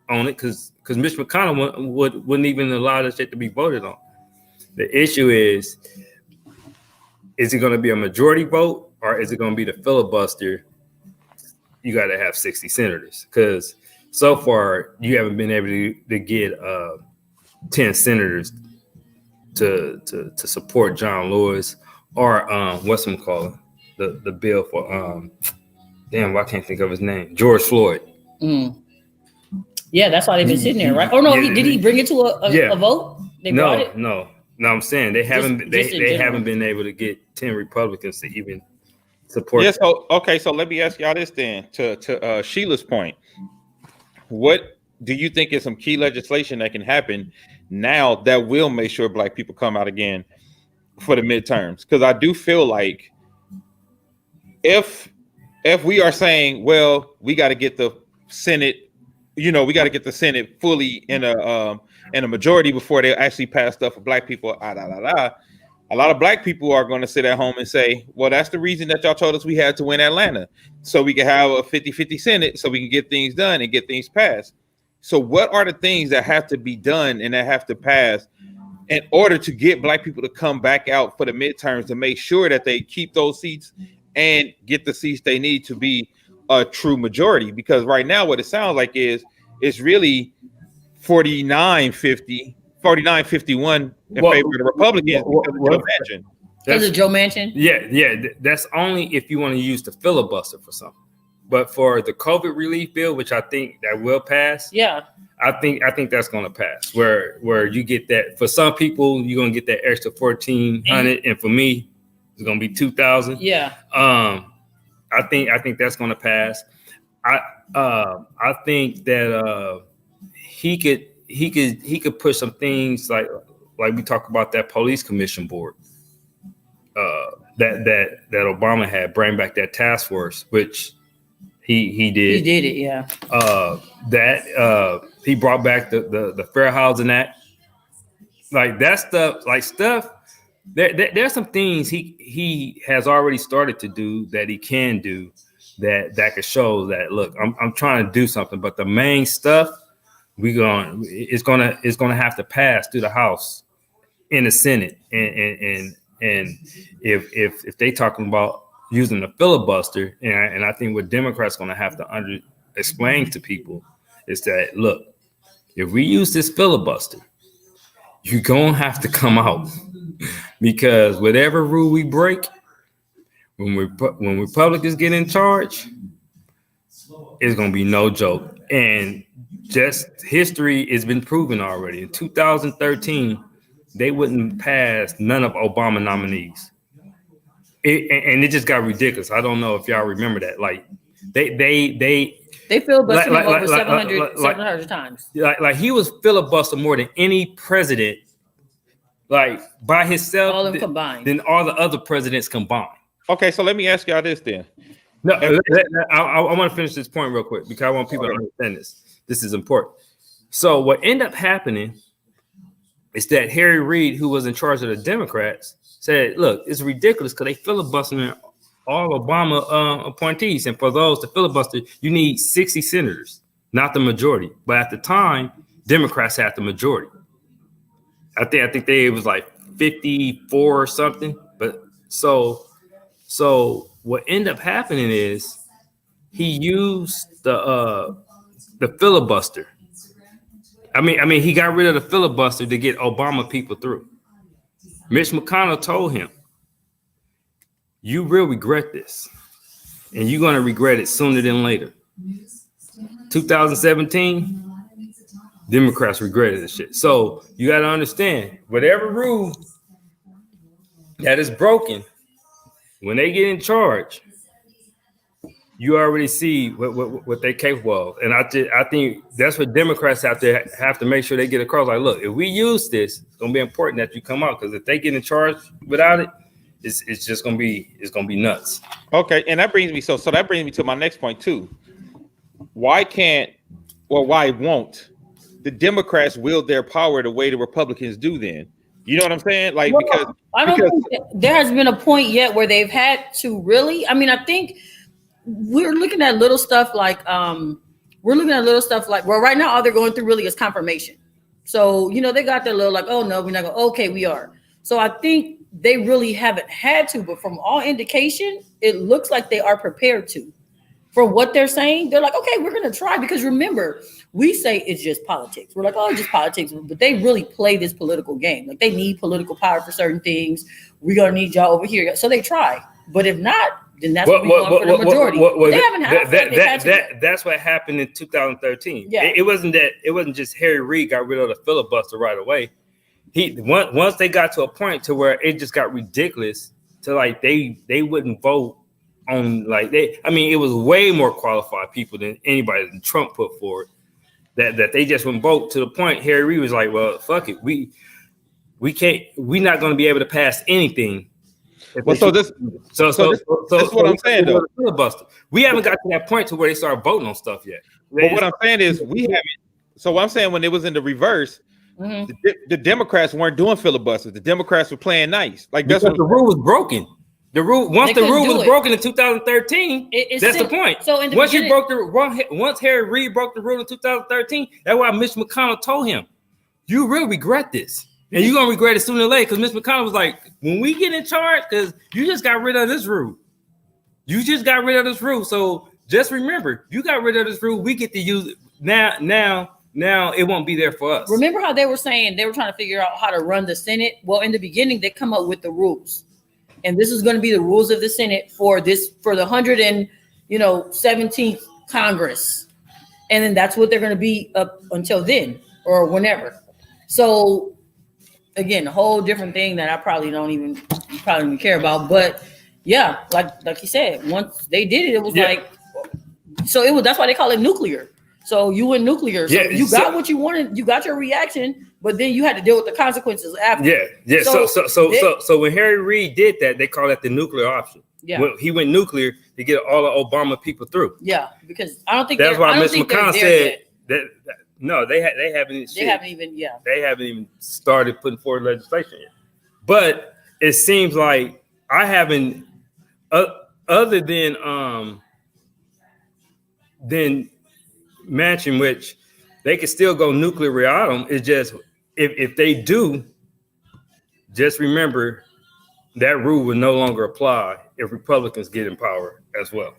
on it, because Mitch McConnell wouldn't even allow this shit to be voted on. The issue is it going to be a majority vote, or is it going to be the filibuster? You got to have 60 senators, because so far you haven't been able to get 10 senators to support John Lewis or what's him called the bill for I can't think of his name, George Floyd. Yeah, that's why they've been sitting there, right? Oh no, did he bring it to a vote? They brought it? No. I'm saying they haven't been able to get 10 Republicans to even support. Yes. So let me ask y'all this then. To Sheila's point, what do you think is some key legislation that can happen now that will make sure Black people come out again for the midterms? Because I do feel like if we are saying, well, we got to get the Senate. We got to get the Senate fully in a majority before they actually pass stuff for Black people. A lot of Black people are going to sit at home and say, well, that's the reason that y'all told us we had to win Atlanta, so we can have a 50-50 Senate, so we can get things done and get things passed. So what are the things that have to be done and that have to pass in order to get black people to come back out for the midterms to make sure that they keep those seats and get the seats they need to be a true majority? Because right now what it sounds like is it's really 49-50, 49-51 in favor of the Republicans because of Joe Manchin. Because of Joe Manchin? Yeah. That's only if you want to use the filibuster for something. But for the COVID relief bill, which I think that will pass, Yeah. I think that's going to pass. Where you get that for some people, you're going to get that extra 1,400, and for me, it's going to be 2,000. Yeah. I think that's going to pass. I think that he could push some things like we talk about that police commission board that Obama had, bring back that task force, which he did. He did it, yeah. He brought back the Fair Housing Act, like that stuff. There's some things he has already started to do that he can do that could show that, look, I'm trying to do something, but the main stuff it's gonna have to pass through the House, in the Senate, and if they talking about using the filibuster, and I think what Democrats going to have to explain to people is that, look, if we use this filibuster, you're going to have to come out, because whatever rule we break, when Republicans get in charge, it's going to be no joke. And just history has been proven already. In 2013, they wouldn't pass none of Obama nominees. And it just got ridiculous. I don't know if y'all remember that. Like they filibustered him over 700 times. Like he was filibustered more than any president, like by himself, all of them combined, than all the other presidents combined. Okay, so let me ask y'all this then. No, I want to finish this point real quick because I want people to understand this. This is important. So what ended up happening is that Harry Reid, who was in charge of the Democrats, said, look, it's ridiculous because they filibustering all Obama appointees. And for those to filibuster, you need 60 senators, not the majority. But at the time, Democrats had the majority. I think it was like 54 or something. But so what ended up happening is he used the filibuster. I mean, he got rid of the filibuster to get Obama people through. Mitch McConnell told him, you will regret this, and you're going to regret it sooner than later. 2017, Democrats regretted this shit. So you got to understand, whatever rule that is broken, when they get in charge, you already see what they're capable of. And I think that's what Democrats have to make sure they get across. Like, look, if we use this, it's gonna be important that you come out, because if they get in charge without it, it's just gonna be nuts. Okay, and that brings me that brings me to my next point too. Why won't the Democrats wield their power the way the Republicans do then? You know what I'm saying? Like, because I don't think there has been a point yet where they've had to really. I mean, I think we're looking at little stuff like well, right now all they're going through really is confirmation. So, they got their little like, oh no, we're not going, okay, we are. So I think they really haven't had to, but from all indication, it looks like they are prepared to. From what they're saying, they're like, okay, we're going to try, because remember, we say it's just politics. We're like, oh, it's just politics, but they really play this political game. Like, they need political power for certain things. We're going to need y'all over here. So they try, but if not, then that's what we want for the majority. They haven't had that's what happened in 2013. Yeah. It wasn't just Harry Reid got rid of the filibuster right away. Once they got to a point to where it just got ridiculous, to like they wouldn't vote on, like, it was way more qualified people than anybody that Trump put forward, that they just wouldn't vote, to the point Harry Reid was like, well, fuck it, we're not going to be able to pass anything. Well, so this is what I'm saying though. Filibuster. We haven't got to that point to where they start voting on stuff yet. But what I'm saying is we haven't. So what I'm saying, when it was in the reverse, the Democrats weren't doing filibusters. The Democrats were playing nice. Like, that's because the rule was broken. The rule once They the couldn't rule do was it. broken in 2013. It's That's the still- point. So in the Once beginning, once Harry Reid broke the rule in 2013, that's why Mitch McConnell told him, "You will regret this, and you're gonna regret it sooner or later." Because Mitch McConnell was like, "When we get in charge, because you just got rid of this rule, So just remember, you got rid of this rule. We get to use it now. Now it won't be there for us." remember how they were saying they were trying to figure out how to run the Senate? Well, in the beginning, they come up with the rules. And this is going to be the rules of the Senate for the 117th Congress. And then that's what they're going to be up until then or whenever. So again, a whole different thing that I probably don't even care about. But yeah, like you said, once they did it, it was that's why they call it nuclear. So you went nuclear. So you got what you wanted, you got your reaction, but then you had to deal with the consequences after. Yeah. So when Harry Reid did that, they call that the nuclear option. Yeah. When he went nuclear to get all the Obama people through. Yeah, because I don't think that's why Mitch McConnell said yet. that. No, they haven't even started putting forward legislation yet. But it seems like I haven't, other than Manchin, which they could still go nuclear reatum. It's just if they do, just remember that rule will no longer apply if Republicans get in power as well.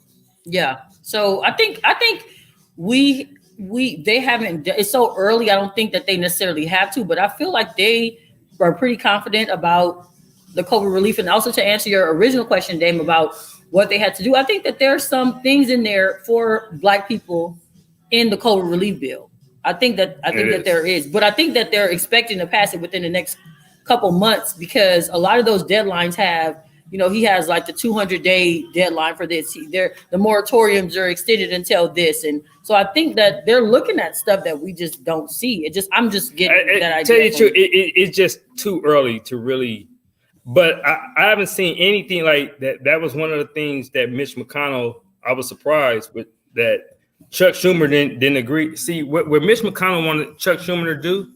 Yeah. So I think they haven't. It's so early. I don't think that they necessarily have to, but I feel like they are pretty confident about the COVID relief. And also to answer your original question, Dame, about what they had to do, I think that there are some things in there for Black people in the COVID relief bill. I think that there is, but I think that they're expecting to pass it within the next couple months because a lot of those deadlines have, he has like the 200-day deadline for this. The moratoriums are extended until this, and so I think that they're looking at stuff that we just don't see. I'm just getting that idea. Tell you the truth, it's just too early to really. But I haven't seen anything like that. That was one of the things that Mitch McConnell. I was surprised with that. Chuck Schumer didn't agree. See, what Mitch McConnell wanted Chuck Schumer to do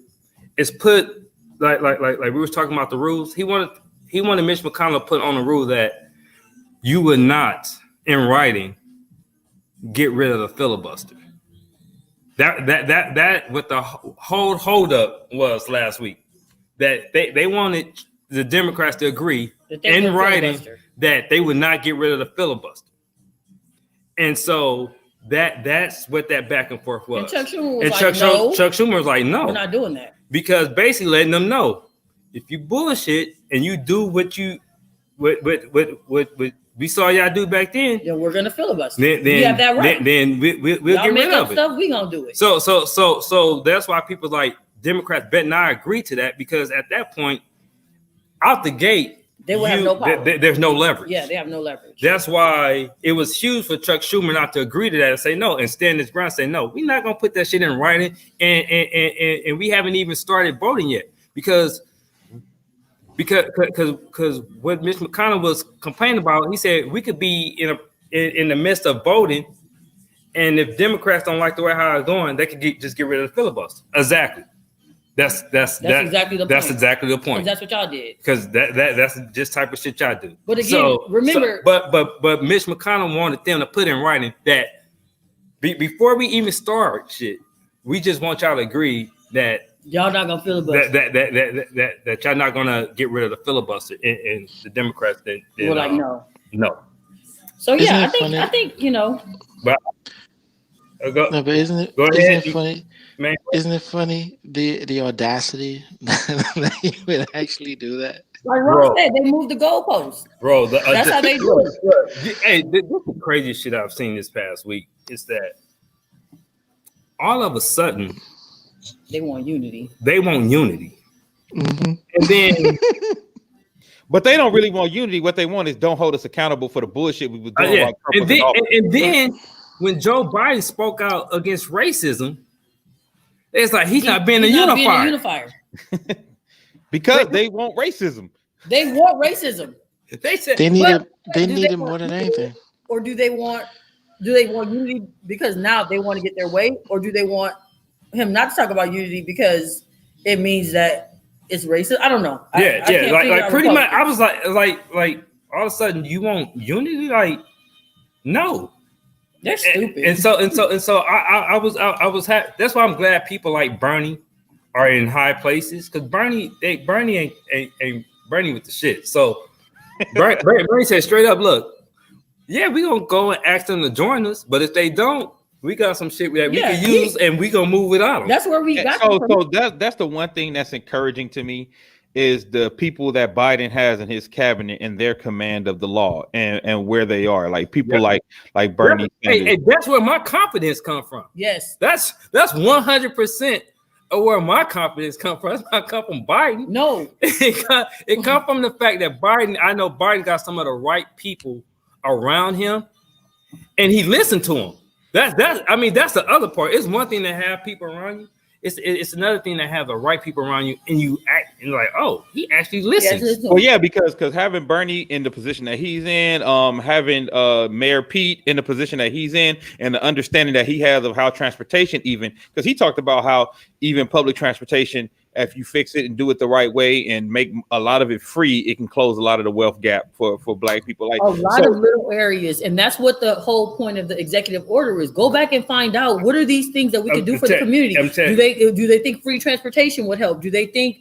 is put like we was talking about the rules. He wanted Mitch McConnell to put on a rule that you would not, in writing, get rid of the filibuster. That what the whole holdup was last week. That they wanted the Democrats to agree in writing that they would not get rid of the filibuster, and so. That's what that back and forth was. And Chuck Schumer was Chuck Schumer was like, no, we're not doing that. Because basically letting them know if you bullshit and you do what we saw y'all do back then, we're gonna filibuster. Then we have that right. Then we'll get rid of it. Stuff, we gonna do it. So that's why people like Democrats better not agree to that because at that point, out the gate. They will have no power. There's no leverage. Yeah, they have no leverage. That's why it was huge for Chuck Schumer not to agree to that and say no and stand his ground. Say no, we're not gonna put that shit in writing, and we haven't even started voting yet because what Mitch McConnell was complaining about. He said we could be in the midst of voting, and if Democrats don't like the way how it's going, they could just get rid of the filibuster. Exactly. That's exactly the point. That's exactly the point. That's what y'all did. Because that's just type of shit y'all do. But again, remember. But Mitch McConnell wanted them to put in writing that before we even start shit, we just want y'all to agree that y'all not gonna filibuster. That y'all not gonna get rid of the filibuster, and the Democrats were like no. So Isn't yeah, it funny? I think But but isn't it funny? Man. Isn't it funny the audacity that you would actually do that? Like Ron said, they moved the goalposts. Bro, that's how they do it. Hey, this is the craziest shit I've seen this past week. Is that all of a sudden they want unity. Mm-hmm. And then but they don't really want unity. What they want is don't hold us accountable for the bullshit we were doing. Yeah. And then when Joe Biden spoke out against racism, it's like he's not being a unifier. Because they want racism. They want racism. They said they need it more than anything. Or do they want unity because now they want to get their way? Or do they want him not to talk about unity because it means that it's racist? I don't know. Yeah. Like pretty much I was like, all of a sudden you want unity? Like, no. They're stupid. And so I was happy. That's why I'm glad people like Bernie are in high places, because Bernie ain't Bernie with the shit. So Bernie said straight up, look, yeah, we gonna go and ask them to join us, but if they don't, we got some shit that we can use, and we gonna move without them. That's where we got. So that's the one thing that's encouraging to me is the people that Biden has in his cabinet and their command of the law and where they are. Like people like Bernie. Hey, that's where my confidence come from. Yes, that's 100% of where my confidence come from. It's not come from Biden. No, it come from the fact that Biden. I know Biden got some of the right people around him, and he listened to them. That's I mean, that's the other part. It's one thing to have people around you. It's another thing to have the right people around you, and you act and like, oh, he actually listens. Well, yeah, because having Bernie in the position that he's in, having Mayor Pete in the position that he's in, and the understanding that he has of how transportation, even because he talked about how even public transportation, if you fix it and do it the right way and make a lot of it free, it can close a lot of the wealth gap for Black people. Like a lot of little areas, and that's what the whole point of the executive order is. Go back and find out what are these things that we can do for the community. Do they think free transportation would help? Do they think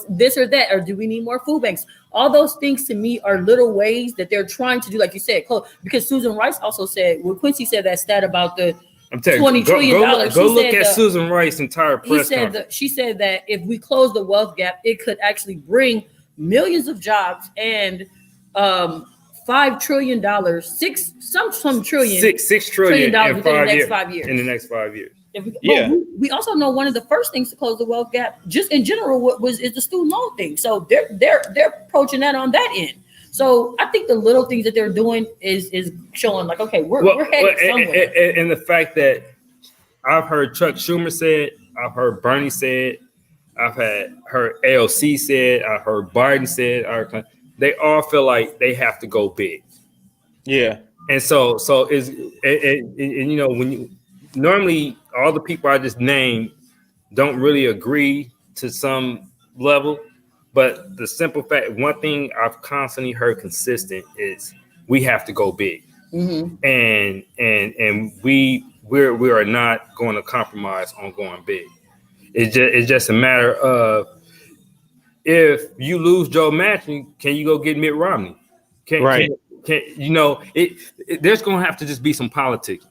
this or that, or do we need more food banks? All those things to me are little ways that they're trying to do, like you said, because Susan Rice also said, well, Quincy said that stat about the $20 trillion. Go look at Susan Rice's entire press conference. She said that if we close the wealth gap, it could actually bring millions of jobs and $5 trillion, $6 trillion in within the next 5 years. In the next 5 years. We also know one of the first things to close the wealth gap, just in general, is the student loan thing. So they're approaching that on that end. So I think the little things that they're doing is showing like, okay, we're headed somewhere. And the fact that I've heard Chuck Schumer say it, I've heard Bernie say it, I've heard AOC say it, I've heard Biden say it. They all feel like they have to go big. Yeah. And so is when you normally all the people I just named don't really agree to some level. But the simple fact, one thing I've constantly heard consistent is we have to go big, and we are not going to compromise on going big. It's just a matter of, if you lose Joe Manchin, can you go get Mitt Romney? There's going to have to just be some politics.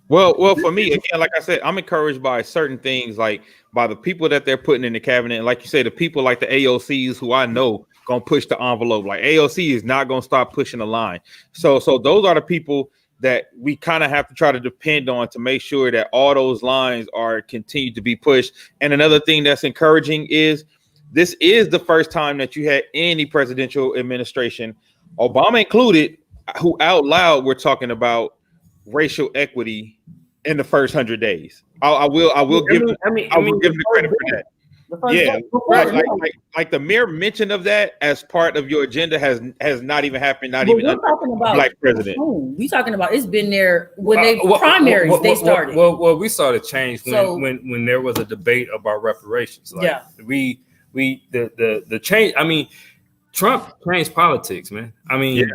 Well, for me, again, like I said, I'm encouraged by certain things, like by the people that they're putting in the cabinet. And like you say, the people like the AOCs who I know going to push the envelope. Like AOC is not going to stop pushing the line. So those are the people that we kind of have to try to depend on to make sure that all those lines are continued to be pushed. And another thing that's encouraging is this is the first time that you had any presidential administration, Obama included, who out loud were talking about racial equity in the first 100 days. I will give them the credit for that. Yeah, like the mere mention of that as part of your agenda has not even happened. Not even under Black president. We talking about it's been there when primaries they started. Well, we saw the change when there was a debate about reparations. Like, the change. I mean, Trump changed politics, man. I mean,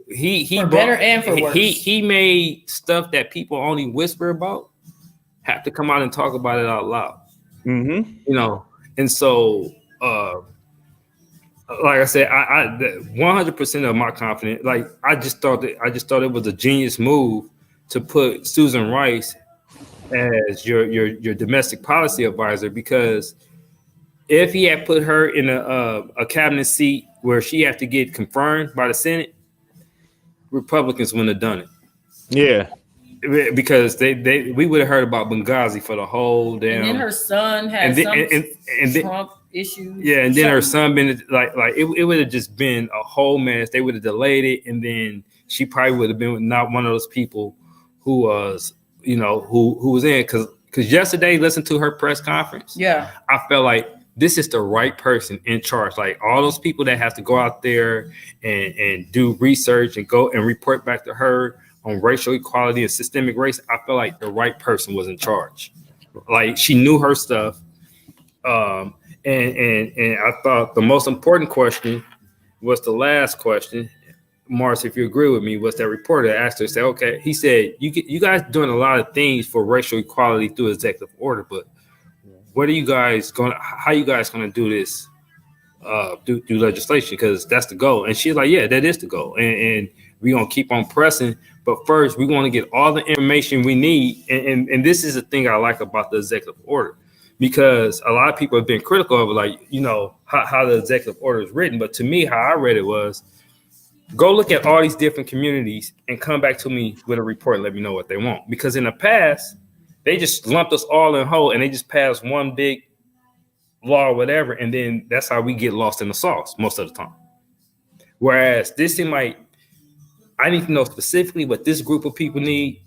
he for better and for worse. He made stuff that people only whisper about have to come out and talk about it out loud. And so like I said, I 100% of my confidence. Like I just thought it was a genius move to put Susan Rice as your domestic policy advisor, because if he had put her in a cabinet seat where she had to get confirmed by the Senate, Republicans wouldn't have done it. Yeah. Because we would have heard about Benghazi for the whole damn. And then her son had Trump issues. Yeah, and then her son been like it would have just been a whole mess. They would have delayed it, and then she probably would have been not one of those people who was who was in, because yesterday, listen to her press conference. Yeah, I felt like this is the right person in charge. Like all those people that have to go out there and do research and go and report back to her on racial equality and systemic race, I feel like the right person was in charge. Like she knew her stuff. And I thought the most important question was the last question. Morris, if you agree with me, was that reporter asked her, said, okay, he said, you guys doing a lot of things for racial equality through executive order, but how you guys gonna do this through legislation? Because that's the goal. And she's like, yeah, that is the goal. And we're gonna keep on pressing. But first, we want to get all the information we need. And this is the thing I like about the executive order, because a lot of people have been critical of it, like, you know, how the executive order is written. But to me, how I read it was, go look at all these different communities and come back to me with a report and let me know what they want. Because in the past, they just lumped us all in whole and they just passed one big law or whatever. And then that's how we get lost in the sauce most of the time. Whereas this seemed like, I need to know specifically what this group of people need,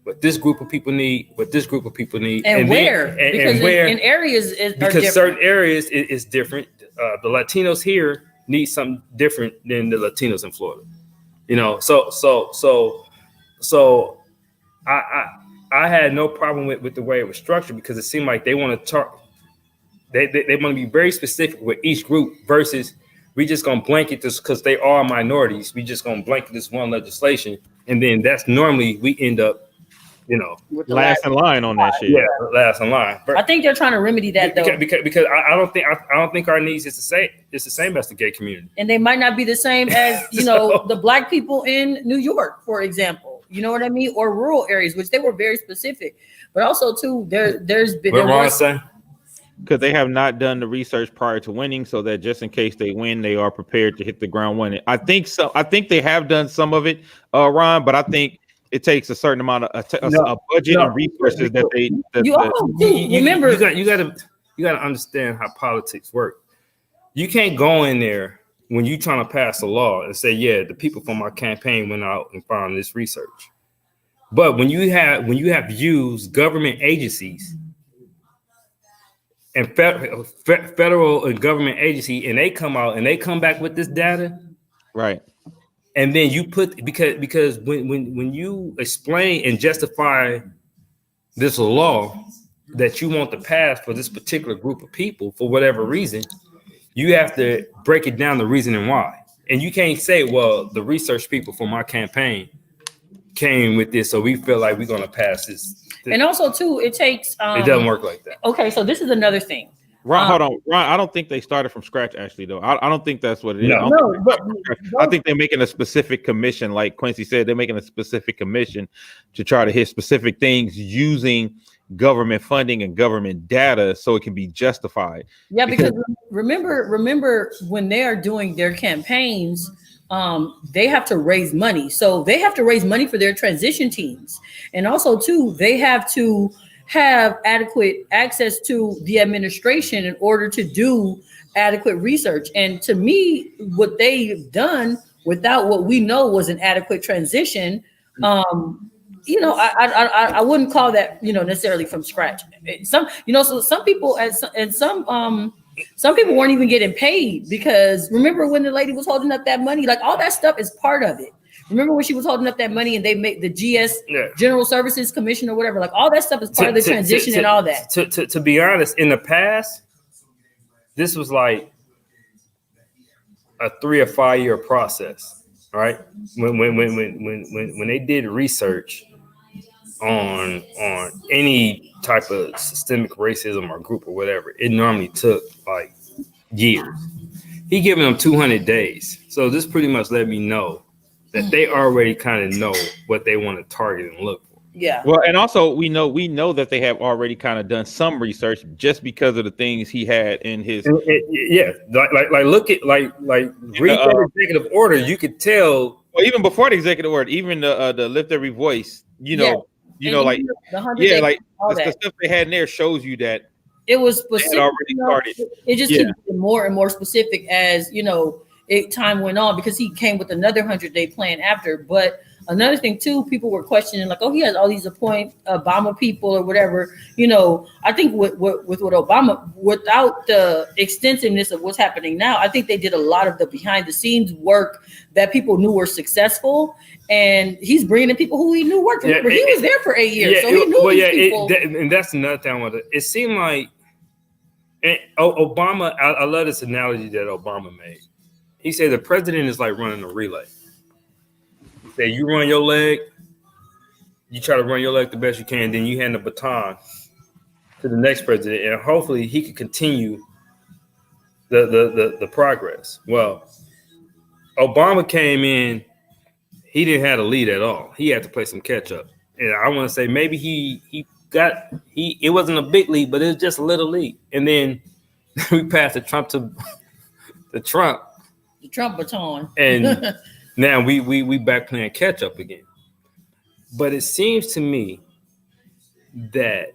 what this group of people need, what this group of people need. And where. Then, because and where. In areas are because different. certain areas is different. The Latinos here need something different than the Latinos in Florida, you know. So I had no problem with the way it was structured, because it seemed like they want to talk. They want to be very specific with each group versus we just gonna blanket this because they are minorities. We just gonna blanket this one legislation, and then that's normally we end up, you know, Last in line on that shit. yeah, last in line. I think they're trying to remedy that though. Because I don't think our needs is the same. It's the same as the gay community. And they might not be the same as, you know, the black people in New York, for example. You know what I mean? Or rural areas, which they were very specific. But also too, there's been What Ron saying? Because they have not done the research prior to winning, so that just in case they win, they are prepared to hit the ground running. I think so. I think they have done some of it, Ron, but I think it takes a certain amount of a budget and resources that they. Remember, you got to understand how politics work. You can't go in there when you're trying to pass a law and say, yeah, the people from our campaign went out and found this research. But when you have used government agencies and federal and government agency, and they come out and they come back with this data, right? And then you put because when you explain and justify this law that you want to pass for this particular group of people for whatever reason, you have to break it down the reason and why. And you can't say, well, the research people from our campaign came with this, so we feel like we're going to pass this. And also too, it takes. It doesn't work like that. Okay, so this is another thing. Ron, hold on, Ron. I don't think they started from scratch. Actually, though, I don't think that's what it is. I think they're making a specific commission, like Quincy said. They're making a specific commission to try to hit specific things using government funding and government data, so it can be justified. Yeah, because remember when they are doing their campaigns, they have to raise money. So they have to raise money for their transition teams, and also too, they have to have adequate access to the administration in order to do adequate research. And to me, what they've done without what we know was an adequate transition, you know, I wouldn't call that, you know, necessarily from scratch. Some, you know, so some people some people weren't even getting paid, because remember when the lady was holding up that money, like all that stuff is part of it. Remember when she was holding up that money and they made the GS General Services Commission or whatever, like all that stuff is part of the transition and all that. To be honest, in the past, this was like a 3 or 5 year process, right? When they did research on any type of systemic racism or group or whatever, it normally took like years. He giving them 200 days. So this pretty much let me know that they already kind of know what they want to target and look for. Yeah. Well, and also we know that they have already kind of done some research just because of the things he had in his. Yeah, like look at like read the executive order. You could tell. Well, even before the executive order, even the lift every voice. You know, like the stuff they had in there shows you that it was specific. Already started. It just keeps getting more and more specific as you know. Time went on, because he came with another 100-day plan after. But another thing too, people were questioning like, oh, he has all these Obama people or whatever. You know, I think with Obama, without the extensiveness of what's happening now, I think they did a lot of the behind the scenes work that people knew were successful. And he's bringing in people who he knew worked. Remember, he was there for 8 years, so he knew these people. And that's another thing I wanted. It seemed like Obama. I love this analogy that Obama made. He said the president is like running a relay. He said you run your leg, you try to run your leg the best you can, then you hand the baton to the next president, and hopefully he could continue the progress. Well, Obama came in, he didn't have a lead at all. He had to play some catch up. And I want to say maybe it wasn't a big lead, but it was just a little lead. And then we passed the Trump the Trump baton. And now we back playing catch up again. But it seems to me that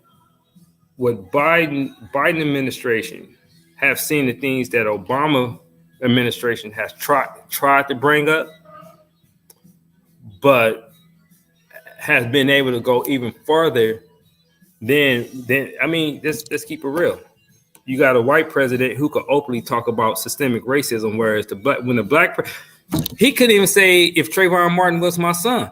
what Biden administration have seen the things that Obama administration has tried to bring up, but has been able to go even further than I mean, let's keep it real. You got a white president who could openly talk about systemic racism, whereas when the black he couldn't even say if Trayvon Martin was my son.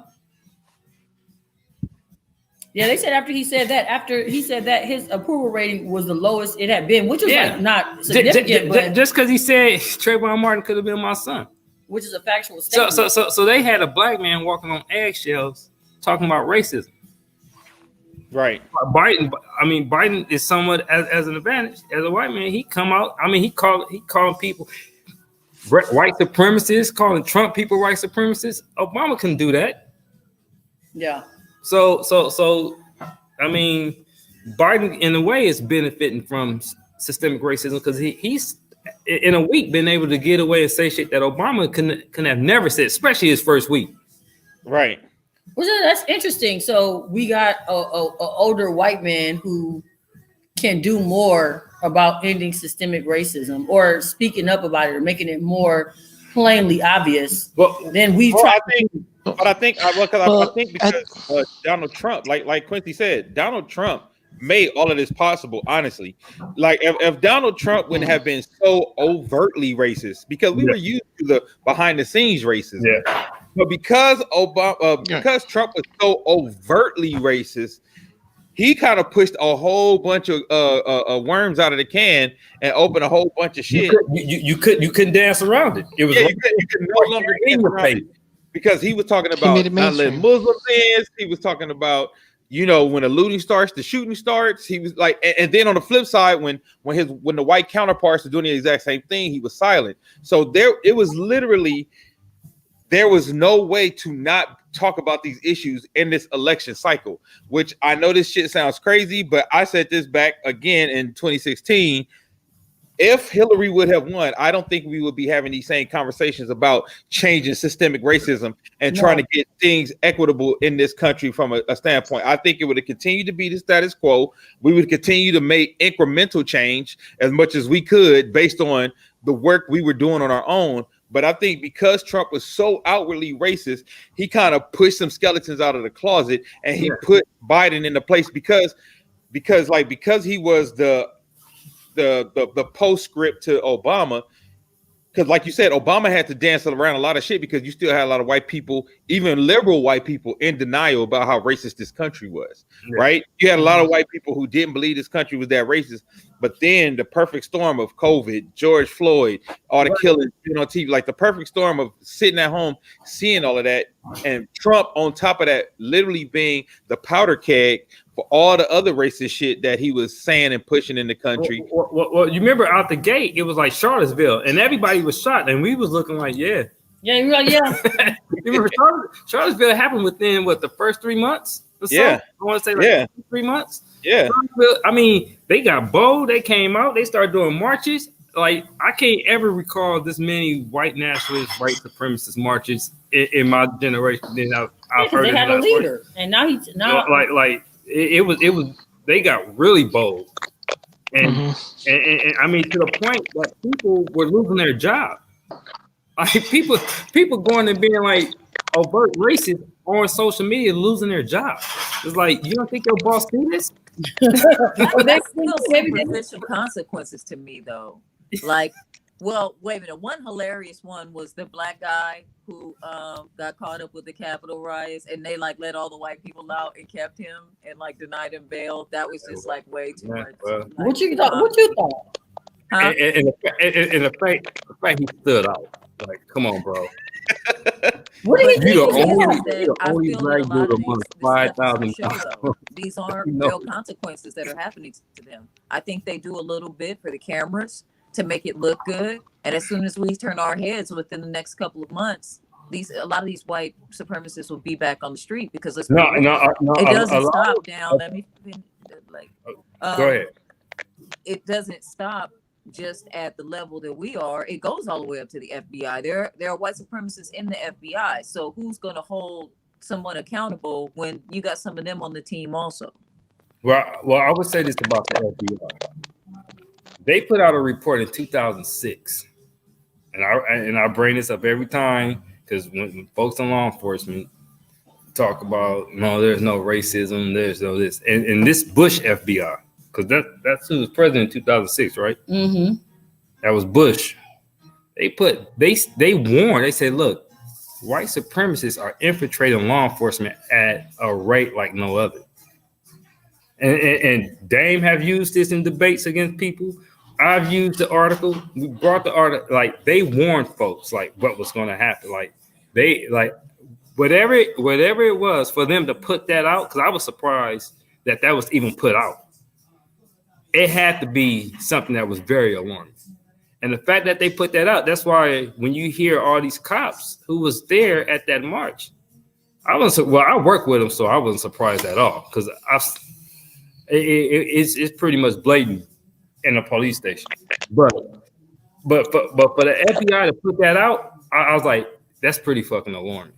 Yeah, they said after he said that, his approval rating was the lowest it had been, which is like not significant, but just because he said Trayvon Martin could have been my son, which is a factual statement. So they had a black man walking on eggshells talking about racism. Right. Biden is somewhat as an advantage as a white man. He come out. I mean, he calling people white supremacists, calling Trump people white supremacists. Obama couldn't do that. Yeah. So I mean, Biden in a way is benefiting from systemic racism because he's in a week been able to get away and say shit that Obama can have never said, especially his first week. Right. Well, that's interesting. So we got a older white man who can do more about ending systemic racism or speaking up about it or making it more plainly obvious. Well, then we well, try. I think because Donald Trump, like Quincy said, Donald Trump made all of this possible. Honestly, like if Donald Trump wouldn't have been so overtly racist, because we were used to the behind the scenes racism. Yeah. But because because Trump was so overtly racist, he kind of pushed a whole bunch of worms out of the can and opened a whole bunch of shit. You couldn't dance around it. It was you could no longer in your face. Because he was talking about not letting Muslims in. He was talking about, when the looting starts, the shooting starts. He was like, and then on the flip side, when the white counterparts are doing the exact same thing, he was silent. So it was literally, there was no way to not talk about these issues in this election cycle, which I know this shit sounds crazy, but I said this back again in 2016. If Hillary would have won, I don't think we would be having these same conversations about changing systemic racism and trying to get things equitable in this country from a standpoint. I think it would have continued to be the status quo. We would continue to make incremental change as much as we could based on the work we were doing on our own. But I think because Trump was so outwardly racist, he kind of pushed some skeletons out of the closet and he put Biden into place because he was the postscript to Obama. Because like you said, Obama had to dance around a lot of shit because you still had a lot of white people, even liberal white people, in denial about how racist this country was, right? You had a lot of white people who didn't believe this country was that racist. But then the perfect storm of COVID, George Floyd, all the killings on TV, like the perfect storm of sitting at home, seeing all of that, and Trump on top of that, literally being the powder keg for all the other racist shit that he was saying and pushing in the country. Well, you remember out the gate, it was like Charlottesville, and everybody was shot, and we was looking like, yeah. You're like, yeah. You remember Charlottesville happened within the first 3 months or so? Yeah. I want to say 3 months. Yeah. I mean, they got bold. They came out. They started doing marches. Like, I can't ever recall this many white nationalist, white supremacist marches in my generation. Then I've heard they had a leader, and now it was. They got really bold, and I mean to the point that people were losing their job. Like people going and being like overt racist on social media, losing their job. It's like, you don't think your boss see this? That's still superficial consequences to me, though. Like, well, wait a minute. One hilarious one was the black guy who got caught up with the Capitol riots, and they let all the white people out and kept him and denied him bail. That was just way too much. What you thought? Huh? And the fact he stood out. Like, come on, bro. What But did he You the like do? I only said, you the I only feel black that a lot dude of among this stuff is for 5,000. show, though. These aren't No. real consequences that are happening to them. I think they do a little bit for the cameras to make it look good. And as soon as we turn our heads within the next couple of months, a lot of these white supremacists will be back on the street because let's be No, real, no. it doesn't A lot stop down. Let me like Go ahead. it doesn't stop just at the level that we are. It goes all the way up to the FBI. There are white supremacists in the FBI. So who's going to hold someone accountable when you got some of them on the team also? Well, I would say this about the FBI. They put out a report in 2006, and I bring this up every time because when folks in law enforcement talk about no, there's no racism, there's no this, and this Bush FBI, because that's who was president in 2006, right? Mm-hmm. That was Bush. They warned. They said, look, white supremacists are infiltrating law enforcement at a rate like no other. And Dame have used this in debates against people. I've used the article. We brought the article. Like, they warned folks like what was going to happen. Like, they like whatever it was for them to put that out. Because I was surprised that was even put out. It had to be something that was very alarming. And the fact that they put that out, that's why when you hear all these cops who was there at that march, I work with them, so I wasn't surprised at all because it's pretty much blatant in a police station. But for the FBI to put that out, I was like, that's pretty fucking alarming.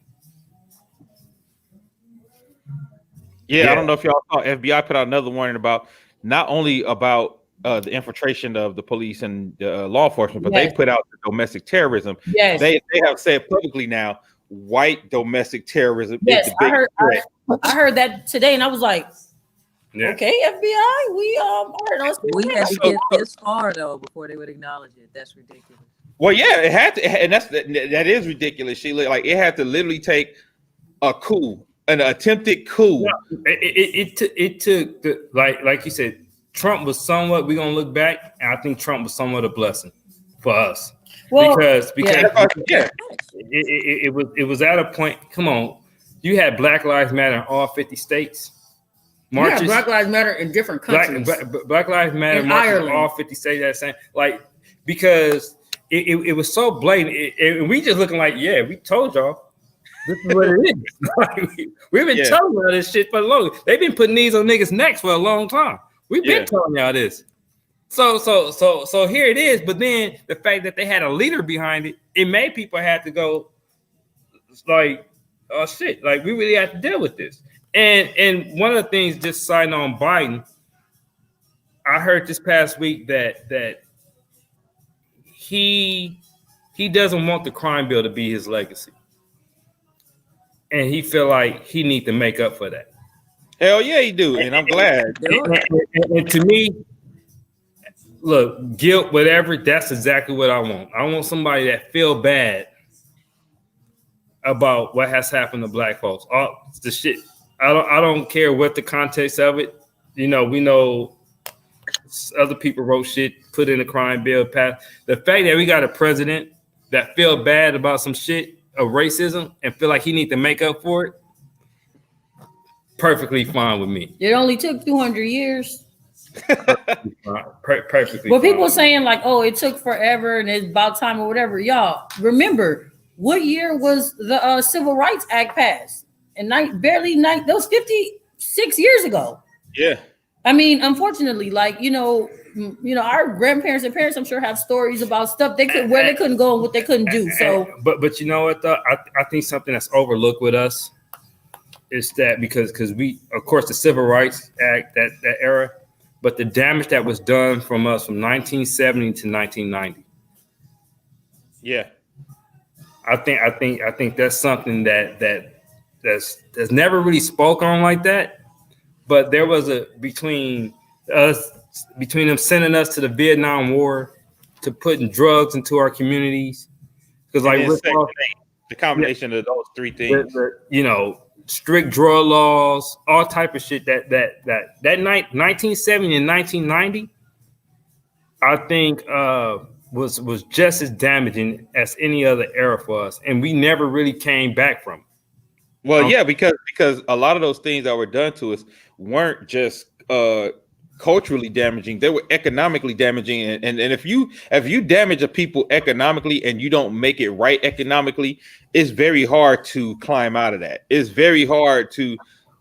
Yeah, I don't know if y'all saw FBI put out another warning about not only about the infiltration of the police and law enforcement, but they put out the domestic terrorism. Yes. They have said publicly now, white domestic terrorism is the big threat. I heard that today, and I was like, okay, FBI, we We had to get this far though before they would acknowledge it. That's ridiculous. Well, yeah, it had to, and that is ridiculous, Sheila. Like, it had to literally take a coup, an attempted coup. Yeah, it took like you said, Trump was somewhat. We're gonna look back, and I think Trump was somewhat a blessing for us because it was at a point. Come on, you had Black Lives Matter in all 50 states. Marches, Black Lives Matter in different countries. Black Lives Matter marches in all 50 states. That same because it was so blatant, and we just looking like, yeah, we told y'all. This is what it is. We've been telling y'all this shit for long. They've been putting these on niggas' necks for a long time. We've been telling y'all this. So here it is. But then the fact that they had a leader behind it, it made people have to go like, oh shit, like we really have to deal with this. And one of the things, just signing on Biden, I heard this past week that he doesn't want the crime bill to be his legacy. And he feel like he need to make up for that. Hell yeah, he do, and I'm glad. And to me, look, guilt, whatever, that's exactly what I want. I want somebody that feel bad about what has happened to black folks. All the shit. I don't care what the context of it. You know, we know other people wrote shit, put in a crime bill, passed. The fact that we got a president that feel bad about some shit of racism and feel like he need to make up for it, perfectly fine with me. It only took 200 years. Perfectly. But people saying like, oh, it took forever and it's about time or whatever. Y'all remember what year was the Civil Rights Act passed? And that was 56 years ago. Yeah. I mean, unfortunately, like, our grandparents and parents, I'm sure, have stories about stuff where they couldn't go and what they couldn't do. So, but you know what? Though? I think something that's overlooked with us is that because we, of course, the Civil Rights Act, that era, but the damage that was done from us from 1970 to 1990. Yeah, I think that's something that's never really spoke on like that. But there was between them sending us to the Vietnam War, to putting drugs into our communities, because like the combination of those three things, strict drug laws, all type of shit. That 1970 and 1990, I think was just as damaging as any other era for us, and we never really came back from it. Well, yeah, because a lot of those things that were done to us weren't just culturally damaging; they were economically damaging. And if you damage a people economically and you don't make it right economically, it's very hard to climb out of that. It's very hard to,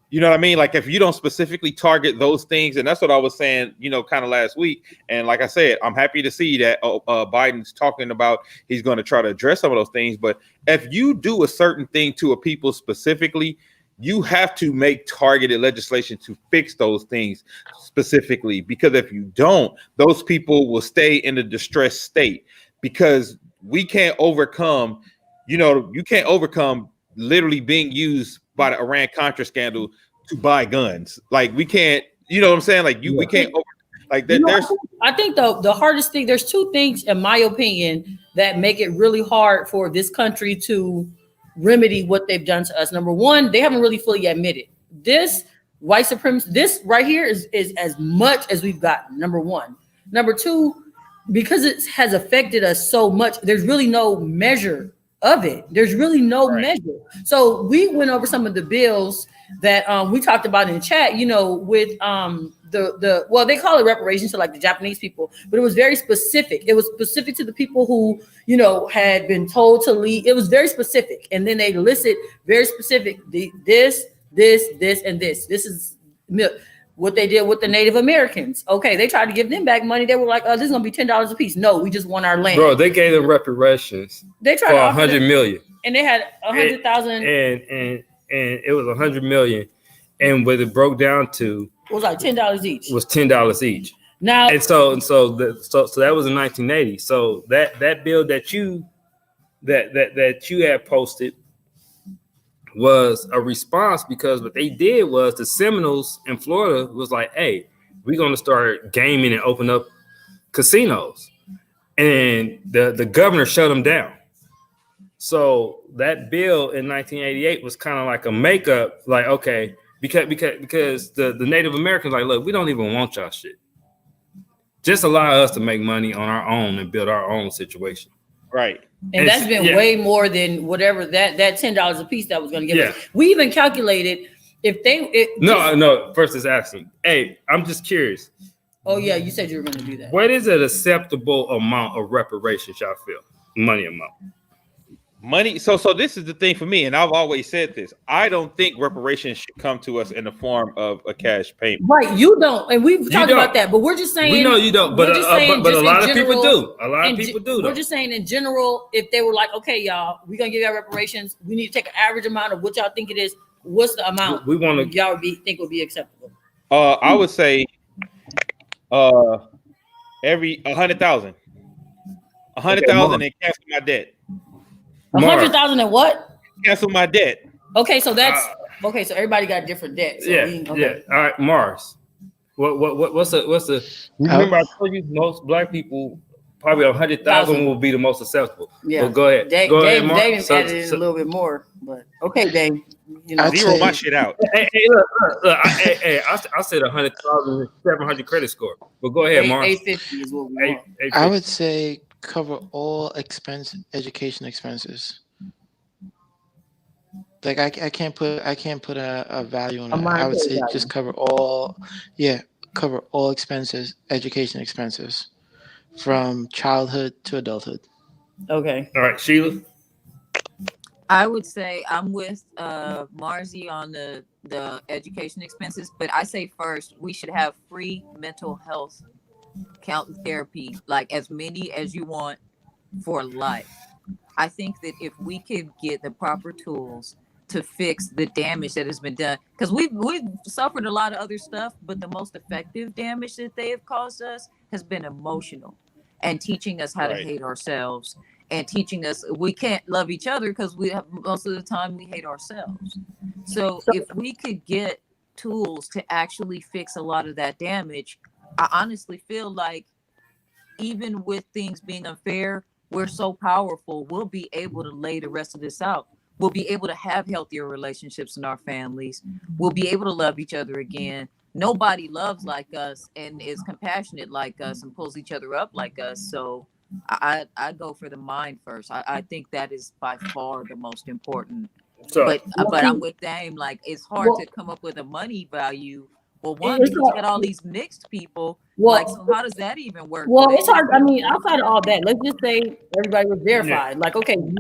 you know what I mean? Like if you don't specifically target those things, and that's what I was saying, kind of last week. And like I said, I'm happy to see that Biden's talking about he's going to try to address some of those things. But if you do a certain thing to a people specifically, you have to make targeted legislation to fix those things specifically. Because if you don't, those people will stay in a distressed state. Because we can't overcome, you can't overcome literally being used by the Iran-Contra scandal to buy guns. Like we can't, you know what I'm saying? Like we can't like that. I think the hardest thing, there's two things in my opinion that make it really hard for this country to remedy what they've done to us. Number one, they haven't really fully admitted this white supremacy. This right here is as much as we've gotten. Number one. Number two, because it has affected us so much, there's really no measure of it. There's really no measure. So we went over some of the bills that we talked about in the chat, with well, they call it reparations to like the Japanese people, but it was very specific. It was specific to the people who, had been told to leave. It was very specific. And then they listed very specific, this, and this. This is what they did with the Native Americans. Okay, they tried to give them back money. They were like, "Oh, this is gonna be $10 a piece." No, we just want our land. Bro, they gave them reparations. They tried for $100 million, and they had 100,000, and it was 100 million, and what it broke down to was like $10 each. Was $10 each. Now, and so that was in 1980. So that bill that you had posted was a response, because what they did was the Seminoles in Florida was like, hey, we're going to start gaming and open up casinos. And the governor shut them down. So that bill in 1988 was kind of like a makeup, like, okay, because the Native Americans like, look, we don't even want y'all shit. Just allow us to make money on our own and build our own situation. Right. And that's been way more than whatever that $10 a piece that was going to give us. We even calculated no. First is asking. Hey, I'm just curious. Oh yeah, you said you were going to do that. What is an acceptable amount of reparations y'all feel? Money amount. Money. So this is the thing for me, and I've always said this. I don't think reparations should come to us in the form of a cash payment. Right, you don't, and we've talked about that. But we're just saying. We know you don't, but a lot of people do. A lot of people do. We're just saying in general, if they were like, okay, y'all, we're gonna give y'all reparations. We need to take an average amount of what y'all think it is. What's the amount we want to y'all think would be acceptable? I would say, every 100,000, 100,000, and cancel my debt. 100,000 and what? Cancel my debt. Okay, so that's okay. So everybody got different debts. So yeah. All right, Mars. What's the? Remember, I told you most black people probably 100,000 will be the most acceptable. Yeah, well, go ahead. Go ahead, Mars. Dave added in a little bit more, but okay, Dave. Zero my shit out. Hey, look. I said 100,000, 700 credit score. But go ahead, Mars. 850 is what we want. I would say cover all education expenses. Like I can't put a value on it. I would say just cover all expenses, education expenses, from childhood to adulthood. Okay. All right, Sheila. I would say I'm with Marzi on the education expenses, but I say first we should have free mental health counseling therapy, like as many as you want for life. I think that if we could get the proper tools to fix the damage that has been done, because we've suffered a lot of other stuff, but the most effective damage that they have caused us has been emotional, and teaching us how to hate ourselves, and teaching us we can't love each other because we have most of the time we hate ourselves. So if we could get tools to actually fix a lot of that damage, I honestly feel like even with things being unfair, we're so powerful, we'll be able to lay the rest of this out. We'll be able to have healthier relationships in our families. We'll be able to love each other again. Nobody loves like us and is compassionate like us and pulls each other up like us. So I go for the mind first. I think that is by far the most important. So But I'm with Dame. Like, it's hard to come up with a money value. Well, one, because you got all these mixed people. Like, so how does that even work? Well, it's hard. I mean, outside of all that, let's just say everybody was verified. Like, okay, you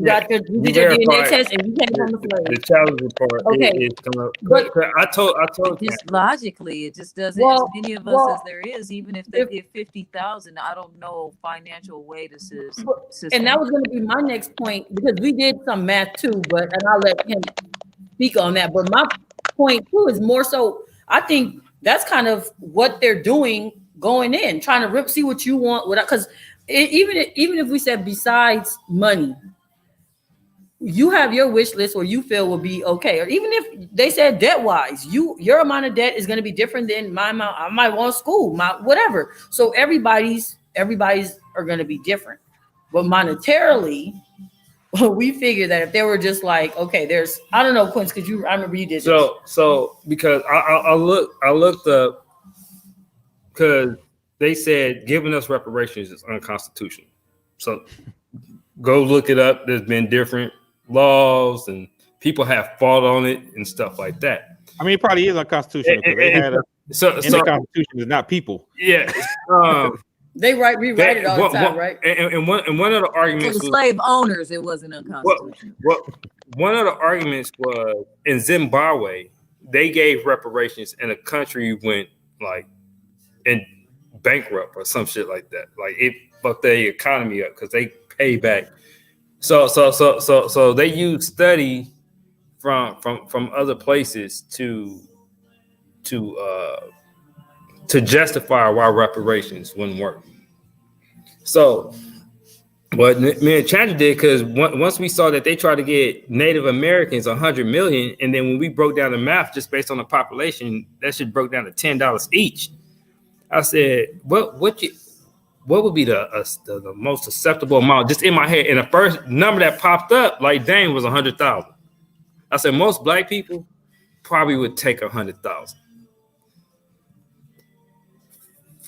did your DNA test and you came from the the slave. challenge report Okay. is coming up. But- I told Just logically, it just doesn't, Well, as many of us well, as there is, even if they get 50,000, I don't know financial way to And that was going to be my next point, because we did some math too, and I'll let him speak on that. But my point too is more so, I think that's kind of what they're doing going in, trying to see what you want without, because even if we said besides money, you have your wish list or you feel will be okay. Or even if they said debt wise, your amount of debt is going to be different than my amount. I might want school, my whatever. So everybody's are going to be different. But monetarily, we figure that if they were just like, okay, there's, I don't know, Quince, because I remember you did. So because I looked up, because they said giving us reparations is unconstitutional. So go look it up. There's been different laws and people have fought on it and stuff like that. I mean, it probably is unconstitutional because they had the Constitution is not people. Yeah. They rewrite it all the time, right? And one of the arguments for the slave owners, it wasn't unconstitutional. One of the arguments was in Zimbabwe, they gave reparations and the country went like in bankrupt or some shit like that. Like it fucked their economy up because they pay back. So they use study from other places to justify why reparations wouldn't work. So what me and Chandra did, because once we saw that they tried to get Native Americans 100 million, and then when we broke down the math just based on the population, that shit broke down to $10 each. I said, what would be the most acceptable amount just in my head? And the first number that popped up, like Dane, was 100,000. I said most black people probably would take 100,000.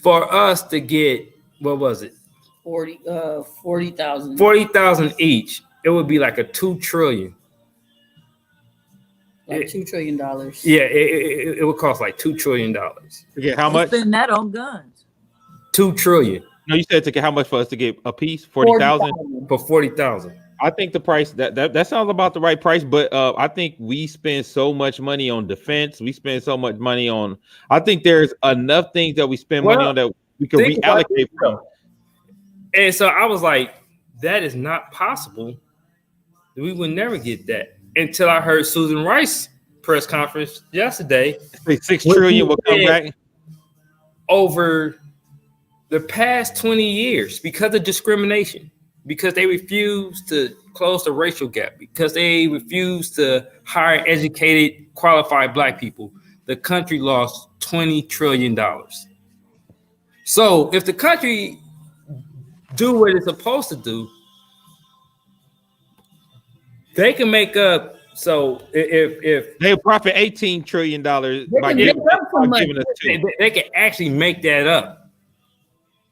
For us to get, what was it? 40,000. 40,000 each. It would be like a $2 trillion. Like $2 trillion. Yeah, it would cost like $2 trillion. Yeah, how much? Spend that on guns. $2 trillion. No, you said to get how much for us to get a piece? 40,000 for 40,000. I think the price that sounds about the right price, but I think we spend so much money on defense. We spend so much money on. I think there's enough things that we spend money on that we can reallocate from. And so I was like, that is not possible. We would never get that until I heard Susan Rice press conference yesterday. $6 trillion will come back over the past 20 years because of discrimination, because they refused to close the racial gap, because they refused to hire educated, qualified black people. The country lost $20 trillion. So if the country do what it's supposed to do, they can make up. So if they profit $18 trillion by giving us two, they can actually make that up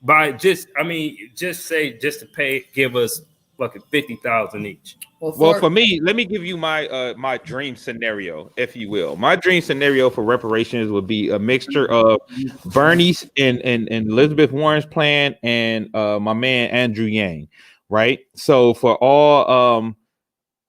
by just to give us fucking 50,000 each. Well, for me, let me give you my my dream scenario, if you will. My dream scenario for reparations would be a mixture of Bernie's and Elizabeth Warren's plan and my man Andrew Yang, right? So for all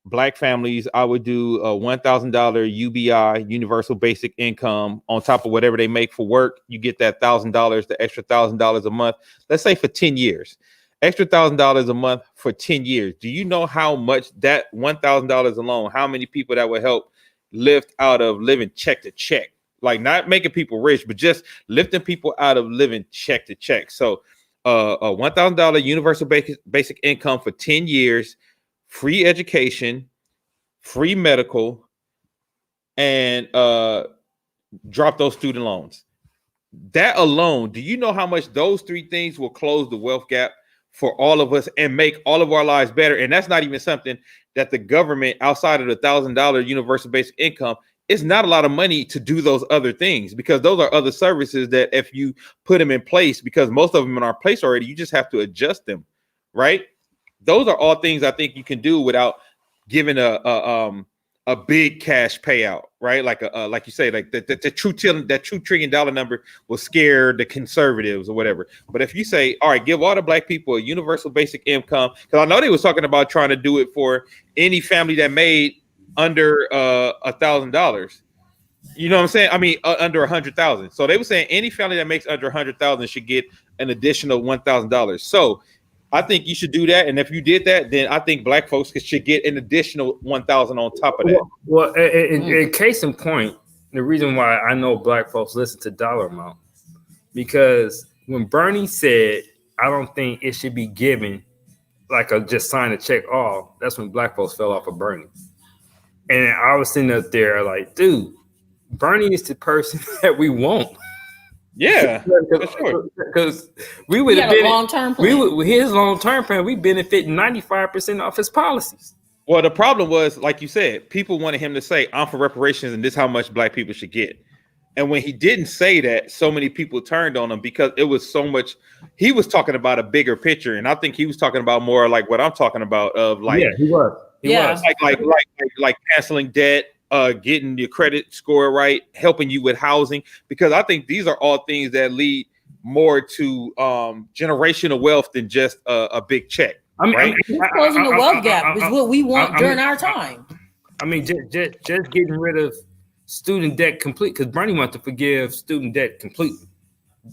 black families, I would do a $1,000 UBI, universal basic income, on top of whatever they make for work. You get that $1,000, the extra $1,000 a month. Let's say for 10 years. Extra $1,000 a month for 10 years. Do you know how much that $1,000 alone, how many people that would help lift out of living check to check? Like not making people rich, but just lifting people out of living check to check. So a $1,000 universal basic income for 10 years, free education, free medical, and drop those student loans. That alone, do you know how much those three things will close the wealth gap for all of us and make all of our lives better. And that's not even something that the government, outside of the $1,000 universal basic income, it's not a lot of money to do those other things, because those are other services that if you put them in place, because most of them in our place already, you just have to adjust them, right? Those are all things I think you can do without giving a big cash payout, right? Like like you say, like the true $2 trillion number will scare the conservatives or whatever. But if you say, all right, give all the black people a universal basic income, because I know they was talking about trying to do it for any family that made under $1,000. You know what I'm saying? I mean, under 100,000. So they were saying any family that makes under 100,000 should get an additional $1,000. So I think you should do that, and if you did that, then I think black folks should get an additional 1,000 on top of that. Well, in case in point, the reason why I know black folks listen to dollar amount, because when Bernie said, "I don't think it should be given like a just sign a check off," that's when black folks fell off of Bernie. And I was sitting up there like, dude, Bernie is the person that we want. Yeah, because we would have been long-term plan. with his long-term plan, we benefit 95% off his policies. Well, the problem was, like you said, people wanted him to say, "I'm for reparations, and this is how much black people should get." And when he didn't say that, so many people turned on him because it was so much. He was talking about a bigger picture, and I think he was talking about more like what I'm talking about, of like, yeah, he was, like canceling debt. Getting your credit score right, helping you with housing, because I think these are all things that lead more to generational wealth than just a big check. I mean, right? Closing the wealth gap is what we want during our time. I mean, just getting rid of student debt complete, because Bernie wants to forgive student debt completely.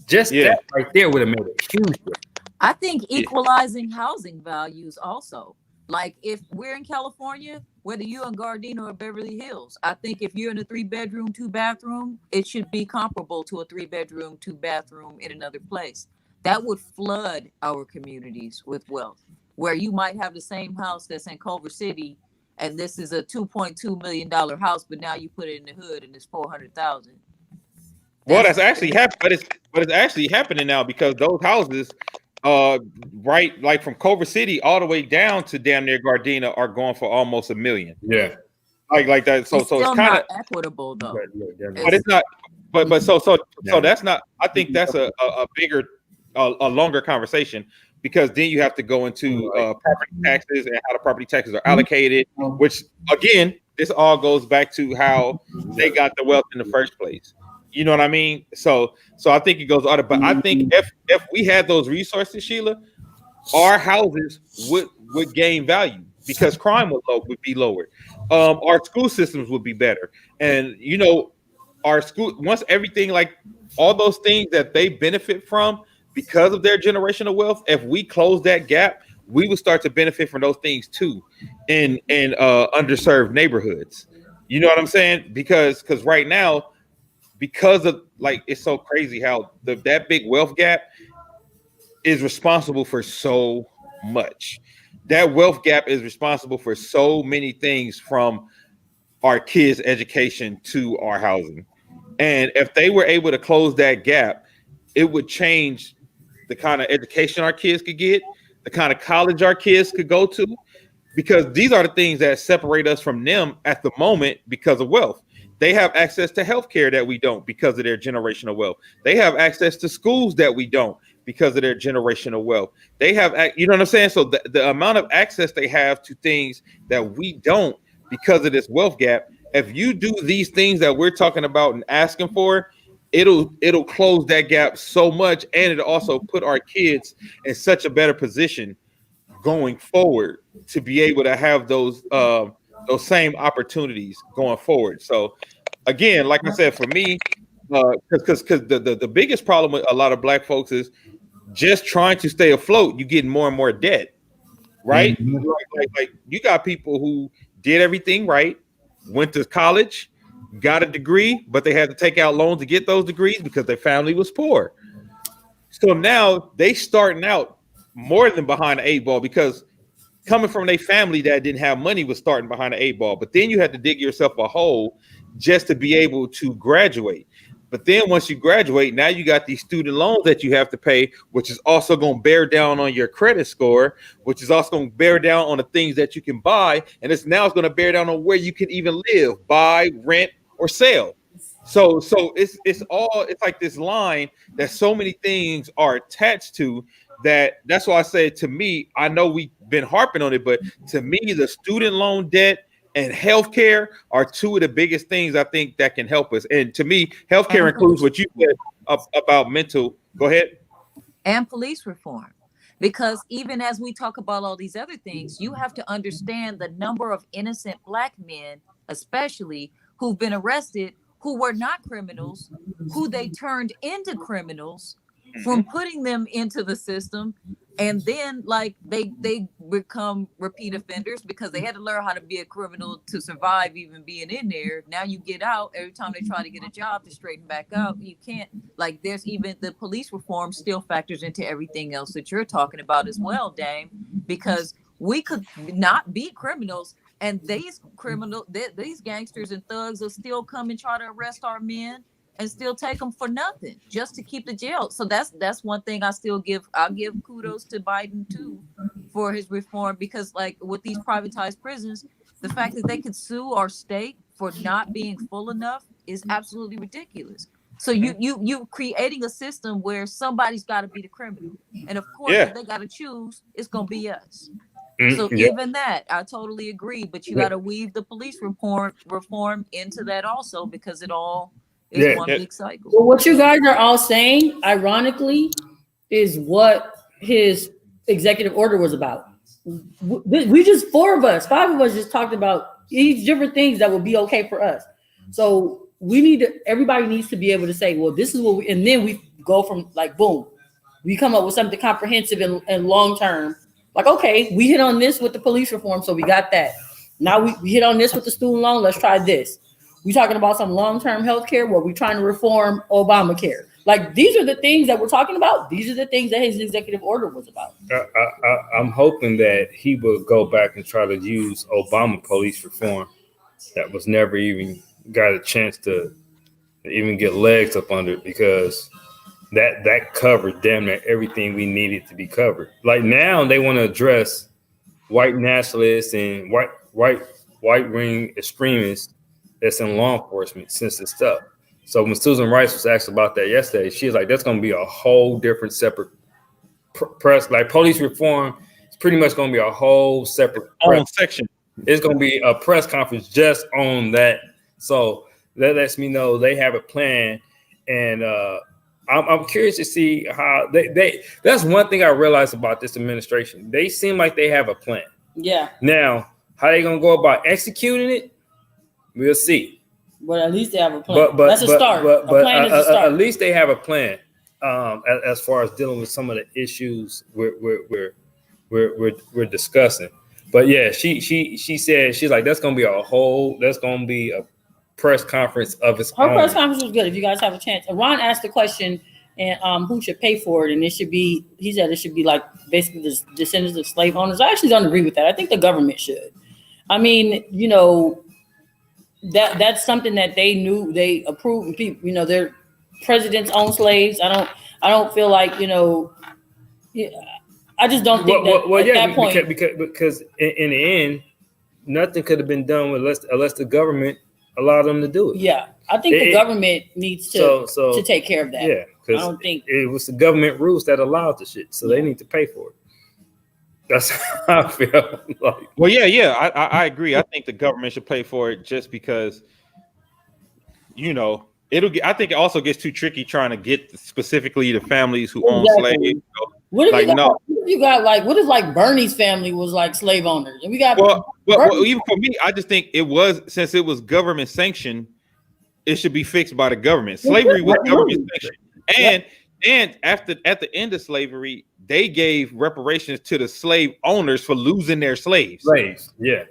Just that right there would have made a huge difference. I think equalizing housing values also. Like if we're in California, whether you're in Gardena or Beverly Hills, I think if you're in a 3-bedroom, 2-bathroom, it should be comparable to a 3-bedroom, 2-bathroom in another place. That would flood our communities with wealth, where you might have the same house that's in Culver City, and this is a $2.2 million house, but now you put it in the hood and it's 400,000. Well, that's actually happening, but it's actually happening now, because those houses, right, like from Culver City all the way down to damn near Gardena, are going for almost $1 million. Yeah, like that. So it's kind of equitable though. But it's not. But so that's not. I think that's a bigger, a longer conversation, because then you have to go into property taxes and how the property taxes are allocated. Which again, this all goes back to how they got the wealth in the first place. You know what I mean? So I think it goes on. But I think if we had those resources, Sheila, our houses would gain value, because crime would be lowered. Our school systems would be better, and you know, our school, once everything, like all those things that they benefit from because of their generational wealth, if we close that gap, we would start to benefit from those things too in underserved neighborhoods. You know what I'm saying? Because right now, because of, like, it's so crazy how that big wealth gap is responsible for so much. That wealth gap is responsible for so many things, from our kids' education to our housing. And if they were able to close that gap, it would change the kind of education our kids could get, the kind of college our kids could go to, because these are the things that separate us from them at the moment because of wealth. They have access to healthcare that we don't because of their generational wealth. They have access to schools that we don't because of their generational wealth. They have, you know what I'm saying? So the amount of access they have to things that we don't because of this wealth gap, if you do these things that we're talking about and asking for, it'll close that gap so much, and it'll also put our kids in such a better position going forward to be able to have those same opportunities going forward. So again, like I said, for me, because the biggest problem with a lot of black folks is just trying to stay afloat. You get more and more debt, right? Mm-hmm. Like you got people who did everything right, went to college, got a degree, but they had to take out loans to get those degrees because their family was poor. So now they starting out more than behind the 8 ball, because coming from a family that didn't have money was starting behind the 8 ball. But then you had to dig yourself a hole just to be able to graduate. But then once you graduate, now you got these student loans that you have to pay, which is also going to bear down on your credit score, which is also going to bear down on the things that you can buy. And it's going to bear down on where you can even live, buy, rent, or sell. So it's like this line that so many things are attached to. That's why I say, to me, I know we've been harping on it, but to me, the student loan debt and healthcare are two of the biggest things I think that can help us. And to me, healthcare includes what you said about mental. Go ahead. And police reform. Because even as we talk about all these other things, you have to understand the number of innocent Black men, especially, who've been arrested, who were not criminals, who they turned into criminals from putting them into the system. And then like they become repeat offenders because they had to learn how to be a criminal to survive even being in there. Now you get out, every time they try to get a job to straighten back out, you can't. Like there's even the police reform still factors into everything else that you're talking about as well, Dame, because we could not be criminals and these gangsters and thugs will still come and try to arrest our men and still take them for nothing just to keep the jail. So that's one thing I'll give kudos to Biden too for his reform, because like with these privatized prisons, the fact that they could sue our state for not being full enough is absolutely ridiculous. So you creating a system where somebody's got to be the criminal, and of course if they got to choose, it's gonna be us. So even that, I totally agree. But you got to weave the police reform into that also, because it all is one big cycle. Well, what you guys are all saying, ironically, is what his executive order was about. We just five of us just talked about these different things that would be okay for us. So everybody needs to be able to say, well, this is what and then we go from like, boom, we come up with something comprehensive and long-term. Like, okay, we hit on this with the police reform, so we got that. Now we hit on this with the student loan, let's try this. We talking about some long-term health care where we're trying to reform Obamacare. Like, these are the things that we're talking about. These are the things that his executive order was about. I'm hoping that he will go back and try to use Obama police reform that was never even got a chance to even get legs up under it, because that covered damn near everything we needed to be covered. Like now they want to address white nationalists and white wing extremists that's in law enforcement sensitive stuff. So when Susan Rice was asked about that yesterday, she was like, that's going to be a whole different separate press. Like police reform is pretty much going to be a whole separate section. It's going to be a press conference just on that. So that lets me know they have a plan. And I'm curious to see how they that's one thing I realized about this administration. They seem like they have a plan. Yeah. Now, how they going to go about executing it? We'll see. But at least they have a plan. That's a start. But a plan is a start. At least they have a plan as far as dealing with some of the issues we're discussing. But yeah, she said, she's like, that's gonna be a press conference of its own. Her press conference was good. If you guys have a chance, Ron asked the question, and who should pay for it? And he said it should be like basically the descendants of slave owners. I actually don't agree with that. I think the government should. I mean, that's something that they knew, they approved. People, their presidents own slaves. I don't feel like, I just don't think that point. Because in the end, nothing could have been done unless the government allowed them to do it. Yeah, I think the government needs to take care of that. Yeah, because I don't think it was the government rules that allowed the shit, so they need to pay for it. That's how I feel. Well, yeah, I agree. I think the government should pay for it just because, I think it also gets too tricky trying to get specifically the families who own slaves. What if you got what if Bernie's family was like slave owners, and we got well, even for me, I just think since it was government sanctioned, it should be fixed by the government. Slavery was government sanctioned, and at the end of slavery, they gave reparations to the slave owners for losing their slaves. Yeah.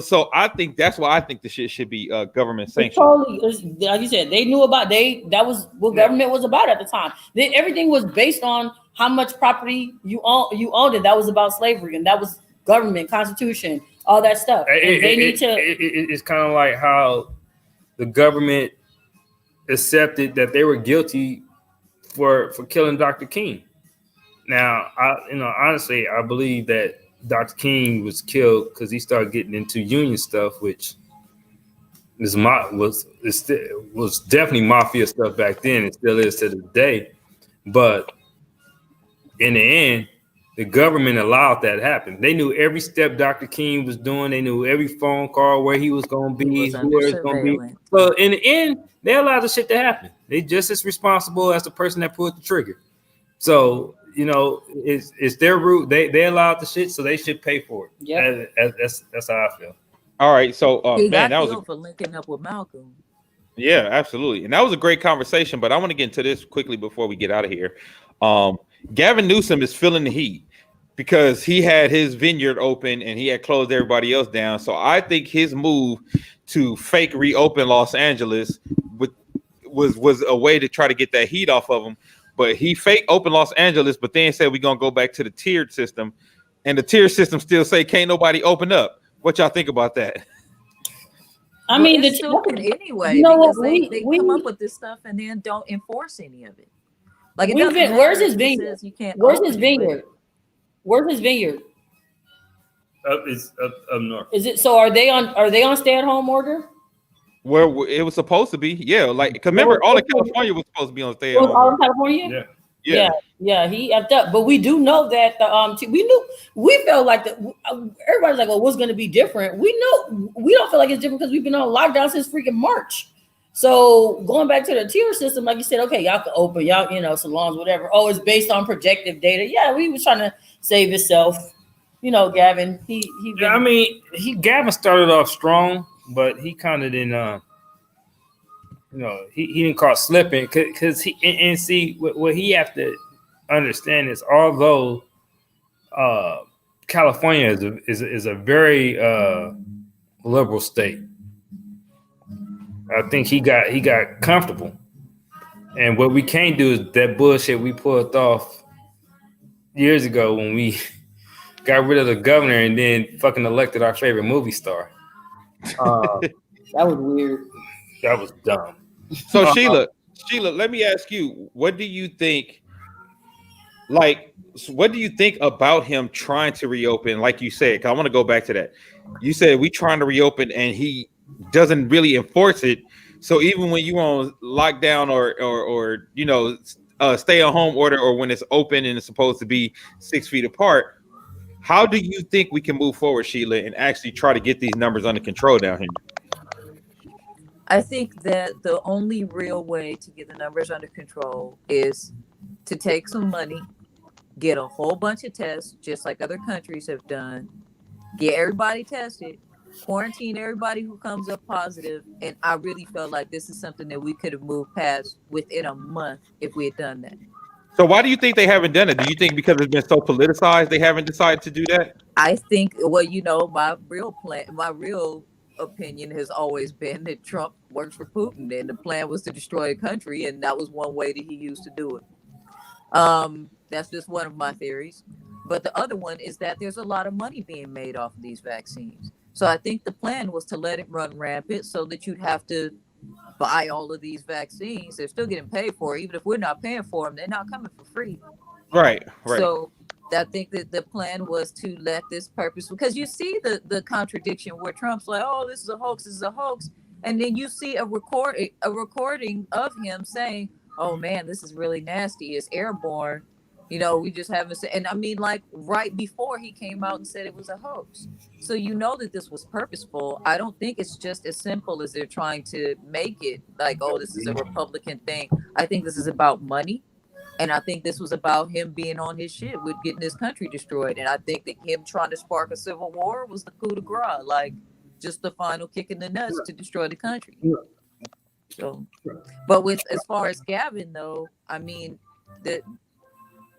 So I think that's why I think the shit should be government sanctioned. Totally, like you said, they knew about that was what government was about at the time. Everything was based on how much property you owned it. That was about slavery, and that was government, constitution, all that stuff. It's kind of like how the government accepted that they were guilty for killing Dr. King. Now, honestly, I believe that Dr. King was killed because he started getting into union stuff, which was definitely mafia stuff back then. It still is to this day. But in the end, the government allowed that to happen. They knew every step Dr. King was doing. They knew every phone call, where he was going to be, who he was going to be. So in the end, they allowed the shit to happen. They just as responsible as the person that pulled the trigger. So, it's their route. They allowed the shit, so they should pay for it. Yeah, that's how I feel. All right, so he man, got that killed was for linking up with Malcolm. yeah, absolutely, and that was a great conversation. But I want to get into this quickly before we get out of here. Gavin Newsom is feeling the heat because he had his vineyard open and he had closed everybody else down. So I think his move to fake reopen Los Angeles was a way to try to get that heat off of him. But he fake open Los Angeles, but then said we're gonna go back to the tiered system, and the tier system still say can't nobody open up. What y'all think about that? I mean, it's stupid anyway, because they come up with this stuff and then don't enforce any of it. Like where's his vineyard? Where's his vineyard? Where's his vineyard? It's up north. Is it so? Are they on stay-at-home order? Where it was supposed to be, yeah. Like, cause remember, all of California was supposed to be on stay-at-home. All of California, yeah. He effed up, but we do know that we felt like everybody's like, "Well, what's going to be different?" We know we don't feel like it's different because we've been on lockdown since freaking March. So going back to the tier system, like you said, okay, y'all can open, y'all, salons, whatever. Oh, it's based on projective data. Yeah, we was trying to save itself. Gavin, Gavin started off strong, but he kind of didn't, he didn't caught slipping because see what he have to understand is although California is a very liberal state. I think he got comfortable, and what we can't do is that bullshit we pulled off years ago when we got rid of the governor and then fucking elected our favorite movie star. That was weird. That was dumb. So Sheila, let me ask you, what do you think? What do you think about him trying to reopen? Like you said, 'cause I want to go back to that. You said we trying to reopen, and he doesn't really enforce it. So even when you on lockdown or stay at home order, or when it's open and it's supposed to be 6 feet apart, how do you think we can move forward, Sheila, and actually try to get these numbers under control down here? I think that the only real way to get the numbers under control is to take some money, get a whole bunch of tests, just like other countries have done, get everybody tested, quarantine everybody who comes up positive. And I really felt like this is something that we could have moved past within a month if we had done that. So why do you think they haven't done it? Do you think because it's been so politicized they haven't decided to do that? I think, my real opinion has always been that Trump works for Putin, and the plan was to destroy a country, and that was one way that he used to do it. That's just one of my theories. But the other one is that there's a lot of money being made off of these vaccines. So I think the plan was to let it run rampant so that you'd have to buy all of these vaccines. They're still getting paid for it. Even if we're not paying for them, they're not coming for free. Right. So I think that the plan was to let this purpose, because you see the contradiction where Trump's like, oh, this is a hoax. And then you see a recording of him saying, oh man, this is really nasty. It's airborne. We just haven't said, and I mean, like right before he came out and said it was a hoax. So that this was purposeful. I don't think it's just as simple as they're trying to make it like, oh, this is a Republican thing. I think this is about money. And I think this was about him being on his shit with getting this country destroyed. And I think that him trying to spark a civil war was the coup de grace, like just the final kick in the nuts to destroy the country. So, but as far as Gavin though, I mean that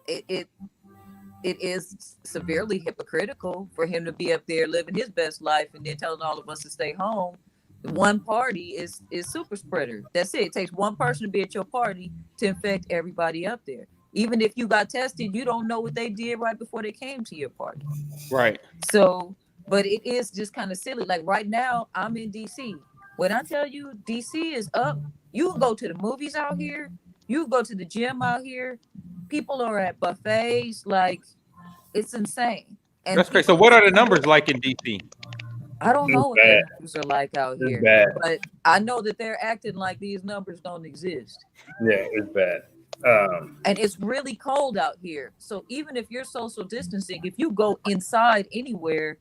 it is severely hypocritical for him to be up there living his best life and then telling all of us to stay home. One party is super spreader. That's it. It takes one person to be at your party to infect everybody up there. Even if you got tested, you don't know what they did right before they came to your party. Right. So, but it is just kind of silly. Like right now, I'm in DC. When I tell you DC is up You can go to the movies out here. You can go to the gym out here. People are at buffets. Like, it's insane. And That's great. So, people, what are the numbers like in DC? I don't know It's what bad. their numbers are like out It's here, bad. but I know that they're acting like these numbers don't exist. Yeah, it's bad. And it's really cold out here. So even if you're social distancing, if you go inside anywhere,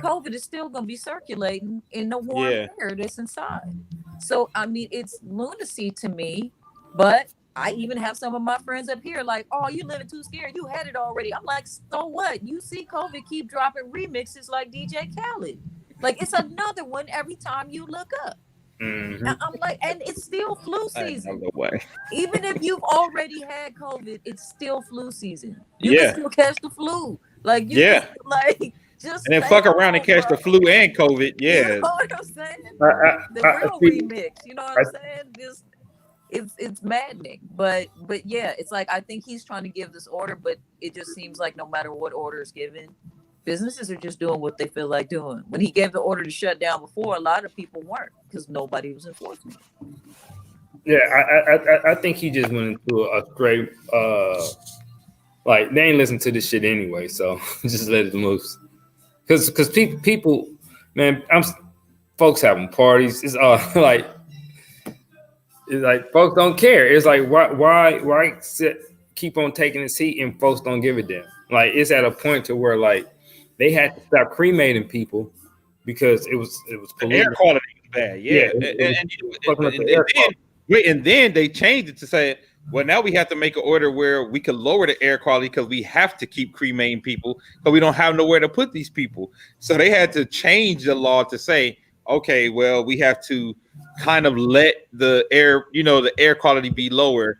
COVID is still going to be circulating in the warm Yeah. air that's inside. So, I mean, it's lunacy to me, but I even have some of my friends up here like, oh, you living too scared. You had it already. I'm like, so what? You see COVID keep dropping remixes like DJ Khaled. Like, it's another one every time you look up. mhm. And I'm like, and it's still flu season. No way. Even if you've already had COVID, it's still flu season. You Yeah. can still catch the flu. Like, you Yeah. can, like, just And then stay fuck around and home, catch the bro. flu and COVID. You Yeah. know what I'm saying? I The real see. remix. You know what I'm saying? Just it's maddening. But yeah, it's like I think he's trying to give this order, but it just seems like no matter what order is given, businesses are just doing what they feel like doing. When he gave the order to shut down before, a lot of people weren't because nobody was enforcing it. Yeah, I think he just went into a straight like they ain't listen to this shit anyway, so just let it loose. Because people, man, folks having parties. It's all it's like folks don't care. It's like why keep on taking the seat and folks don't give a damn. Like it's at a point to where like they had to stop cremating people because it was The air polluted. quality was bad. Yeah. And then they changed it to say, well, now we have to make an order where we can lower the air quality because we have to keep cremating people because we don't have nowhere to put these people. So they had to change the law to say, okay, well, we have to kind of let the air quality be lower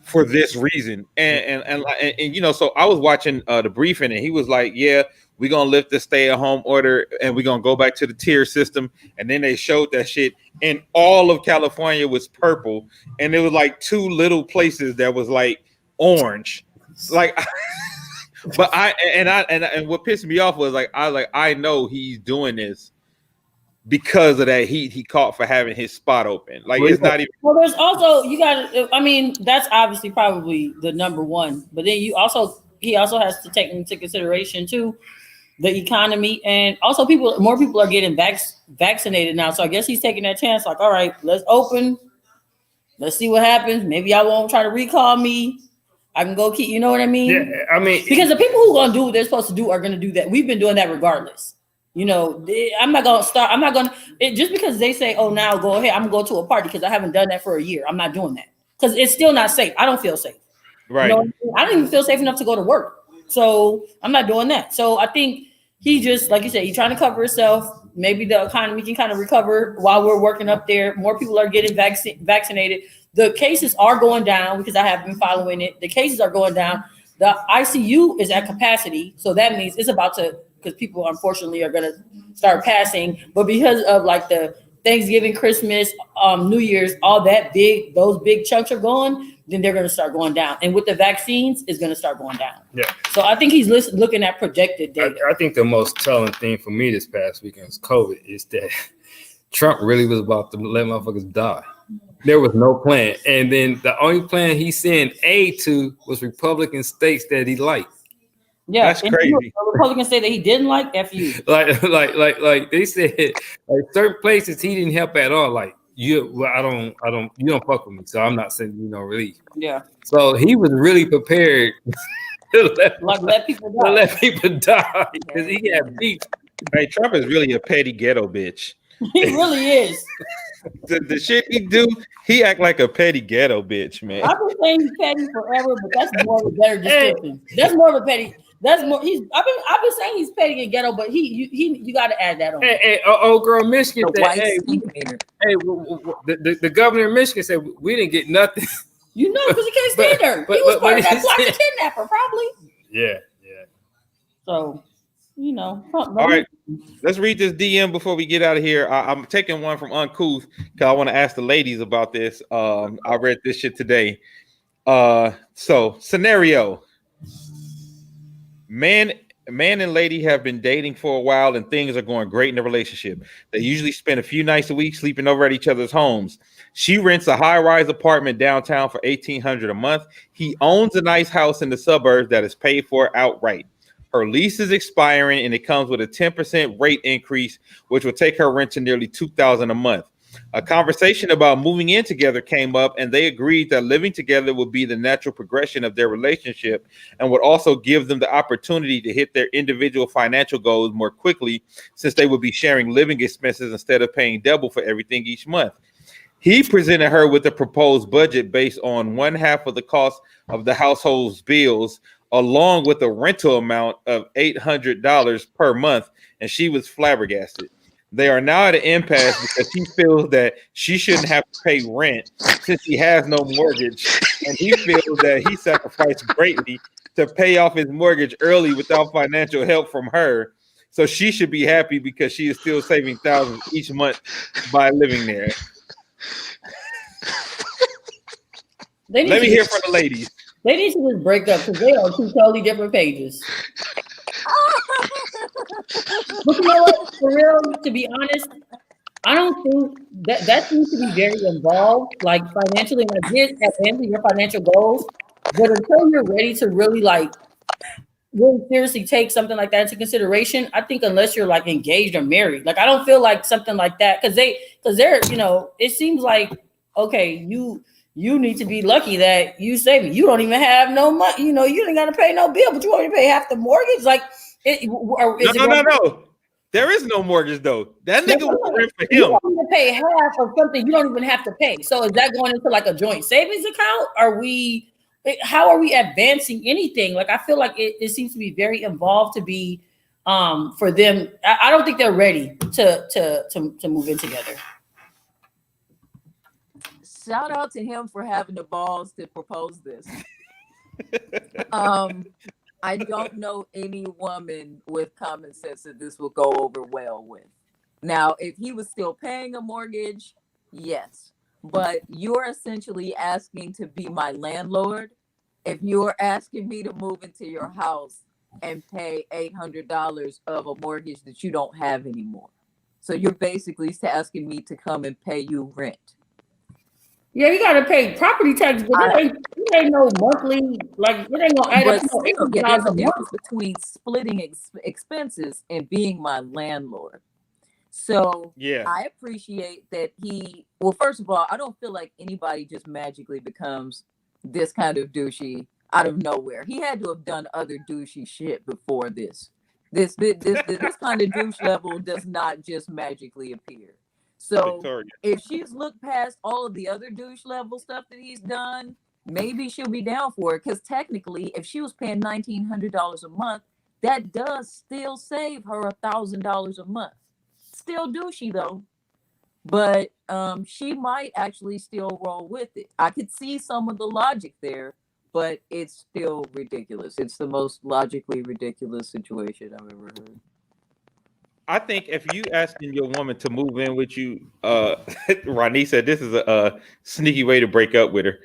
for this reason. And you know, so I was watching the briefing and he was like, yeah, we're gonna lift the stay-at-home order and we're gonna go back to the tier system. And then they showed that shit, and all of California was purple, and there was like 2 little places that was like orange. Like, but and what pissed me off was I know he's doing this because of that heat he caught for having his spot open. Like, it's not even. Well, there's also I mean, that's obviously probably the number one, but then he also has to take into consideration too the economy, and also more people are getting vaccinated now. So I guess he's taking that chance. Like, all right, let's open. Let's see what happens. Maybe I won't try to recall me. I can go keep. You know what I mean? Yeah, I mean, because the people who are gonna do what they're supposed to do are gonna do that. We've been doing that regardless. You know, I'm not gonna just because they say, oh, now go ahead. I'm gonna go to a party because I haven't done that for a year. I'm not doing that because it's still not safe. I don't feel safe. Right. You know, I don't even feel safe enough to go to work. So I'm not doing that. So I think he just, like you said, he's trying to cover himself. Maybe the economy can kind of recover while we're working up there. More people are getting vaccinated. The cases are going down because I have been following it. The cases are going down. The ICU is at capacity. So that means it's about to, because people unfortunately are going to start passing. But because of like the Thanksgiving, Christmas, New Year's, all that those big chunks are going, then they're going to start going down. And with the vaccines, it's going to start going down. Yeah. So I think he's looking at projected data. I think the most telling thing for me this past weekend was COVID is that Trump really was about to let motherfuckers die. There was no plan. And then the only plan he sent aid to was Republican states that he liked. Yeah, that's crazy. A Republican state that he didn't like, F you. Like they said, like certain places he didn't help at all. Like you don't fuck with me, so I'm not sending you no relief. Yeah. So he was really prepared to let people die because he had beef. Hey, Trump is really a petty ghetto bitch. He really is. The shit he do, he act like a petty ghetto bitch, man. I've been saying he's petty forever, but that's more of a better description. That's more of a petty. That's more. I've been saying he's petty and ghetto, but you got to add that on. Hey, old girl Michigan said, the governor of Michigan said we didn't get nothing. You know, because he can't stay there. He was part of that plot to kidnap her, probably. Yeah. So, you know. All right, let's read this DM before we get out of here. I'm taking one from Uncouth because I want to ask the ladies about this. I read this shit today. So scenario: man man and lady have been dating for a while and things are going great in the relationship. They usually spend a few nights a week sleeping over at each other's homes. She rents a high-rise apartment downtown for $1,800 a month. He owns a nice house in the suburbs that is paid for outright. Her lease is expiring and it comes with a 10% rate increase, which will take her rent to nearly $2,000 a month. A conversation about moving in together came up, and they agreed that living together would be the natural progression of their relationship and would also give them the opportunity to hit their individual financial goals more quickly, since they would be sharing living expenses instead of paying double for everything each month. He presented her with a proposed budget based on 1/2 of the cost of the household's bills, along with a rental amount of $800 per month, and she was flabbergasted. They are now at an impasse because he feels that she shouldn't have to pay rent since he has no mortgage, and he feels that he sacrificed greatly to pay off his mortgage early without financial help from her. So she should be happy because she is still saving thousands each month by living there. Let me hear from the ladies. They need to just break up because they are on two totally different pages. But you know what? For real, to be honest, I don't think that seems to be very involved, like financially, and I get advancing your financial goals. But until you're ready to really really seriously take something like that into consideration, I think unless you're like engaged or married, like I don't feel like something like that because they're it seems like okay, you need to be lucky that you saving. You don't even have no money. You ain't got to pay no bill, but you want to pay half the mortgage. Like, no. There is no mortgage though. That nigga will rent for him. You don't even pay half of something you don't even have to pay. So is that going into like a joint savings account? How are we advancing anything? Like I feel like it seems to be very involved to be for them. I don't think they're ready to move in together. Shout out to him for having the balls to propose this. I don't know any woman with common sense that this will go over well with. Now, if he was still paying a mortgage, yes. But you're essentially asking to be my landlord. If you're asking me to move into your house and pay $800 of a mortgage that you don't have anymore. So you're basically asking me to come and pay you rent. Yeah, you got to pay property tax, but it ain't no monthly, like it ain't gonna add up. There's a difference between splitting expenses and being my landlord. So yeah, I appreciate that first of all, I don't feel like anybody just magically becomes this kind of douchey out of nowhere. He had to have done other douchey shit before this. This kind of douche level does not just magically appear. So Victoria, if she's looked past all of the other douche level stuff that he's done, maybe she'll be down for it. Because technically, if she was paying $1,900 a month, that does still save her $1,000 a month. Still douchey though, but she might actually still roll with it. I could see some of the logic there, but it's still ridiculous. It's the most logically ridiculous situation I've ever heard. I think if you asking your woman to move in with you, Ronnie said this is a sneaky way to break up with her.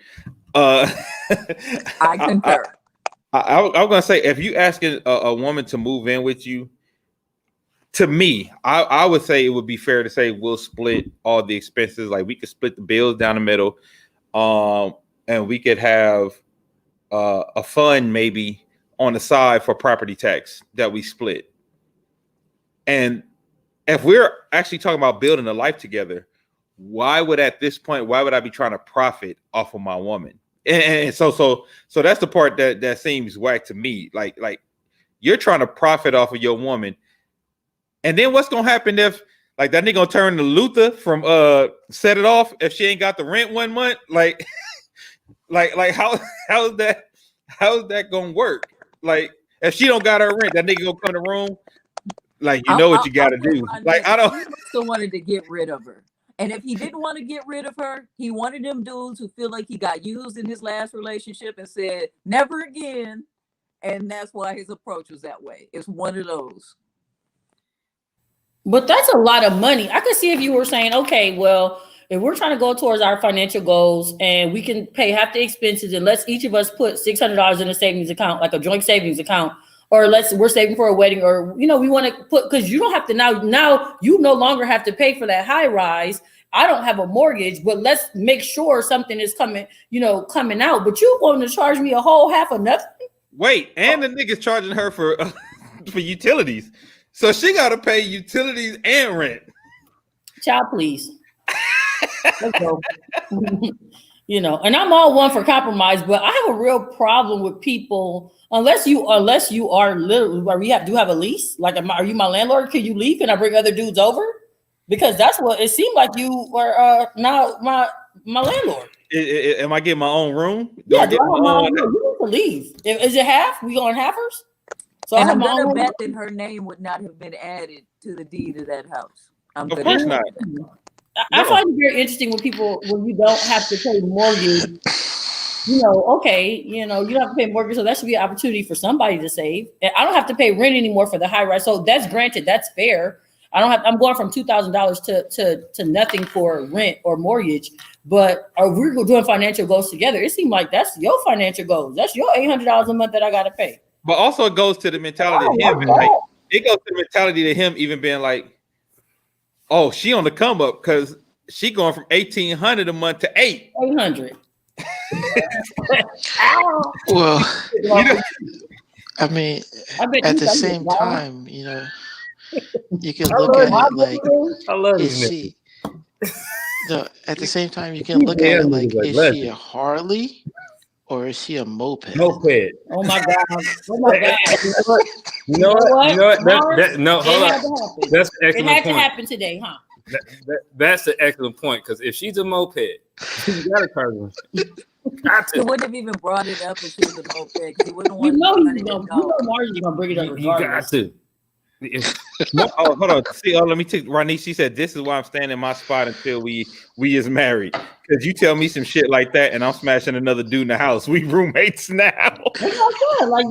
I concur. I was gonna say if you asking a woman to move in with you, to me, I would say it would be fair to say we'll split all the expenses. Like we could split the bills down the middle, and we could have a fund maybe on the side for property tax that we split. And if we're actually talking about building a life together, why would I be trying to profit off of my woman? And so that's the part that seems whack to me. Like you're trying to profit off of your woman. And then what's gonna happen if like that nigga gonna turn to Luther from Set It Off if she ain't got the rent 1 month? Like how's that gonna work? Like if she don't got her rent, that nigga gonna come in the room. Like what you got to do. Like I don't. He still wanted to get rid of her, and if he didn't want to get rid of her, he wanted them dudes who feel like he got used in his last relationship and said never again, and that's why his approach was that way. It's one of those. But that's a lot of money. I could see if you were saying, okay, well, if we're trying to go towards our financial goals and we can pay half the expenses, and let's each of us put $600 in a savings account, like a joint savings account. or we're saving for a wedding, or we want to put, because you don't have to now you no longer have to pay for that high rise. I don't have a mortgage, but let's make sure something is coming out. But you want to charge me a whole half of nothing? Wait, and the nigga's charging her for for utilities, so she got to pay utilities and rent. Child, please. Let's go. And I'm all one for compromise, but I have a real problem with people unless you are literally where we do have a lease. Like, are you my landlord? Can you leave? Can I bring other dudes over? Because that's what it seemed like you were now my landlord. Am I getting my own room? Yeah, do I have my own room? You need to leave. Is it half? We going halfers? So and I'm gonna bet that her name would not have been added to the deed of that house. Of course not. I find it very interesting when you don't have to pay mortgage. Okay, you don't have to pay mortgage, so that should be an opportunity for somebody to save. And I don't have to pay rent anymore for the high rise, so that's granted, that's fair. I'm going from $2,000 to nothing for rent or mortgage. But we're doing financial goals together. It seems like that's your financial goals. That's your $800 a month that I got to pay. But also it goes to the mentality of him. Like, it goes to the mentality of him even being like, oh, she on the come up because she going from $1,800 a month to $800. Well, I mean, at the same time, you can look at it like, I love is she? No, at the same time, you can look at it like, is she a Harley or is she a moped? Moped. Oh my God! Oh my God! You know what? No, hold on. That's an It excellent had to point. happen today, huh? That's an excellent point, because if she's a moped, you got to charge her. He wouldn't have even brought it up if she was a moped. He wouldn't want Margie's gonna bring it up. You got to. Oh, hold on. See, let me take Ronnie. She said, "This is why I'm staying in my spot until we is married." Because you tell me some shit like that, and I'm smashing another dude in the house. We roommates now. That's what I'm saying. Like,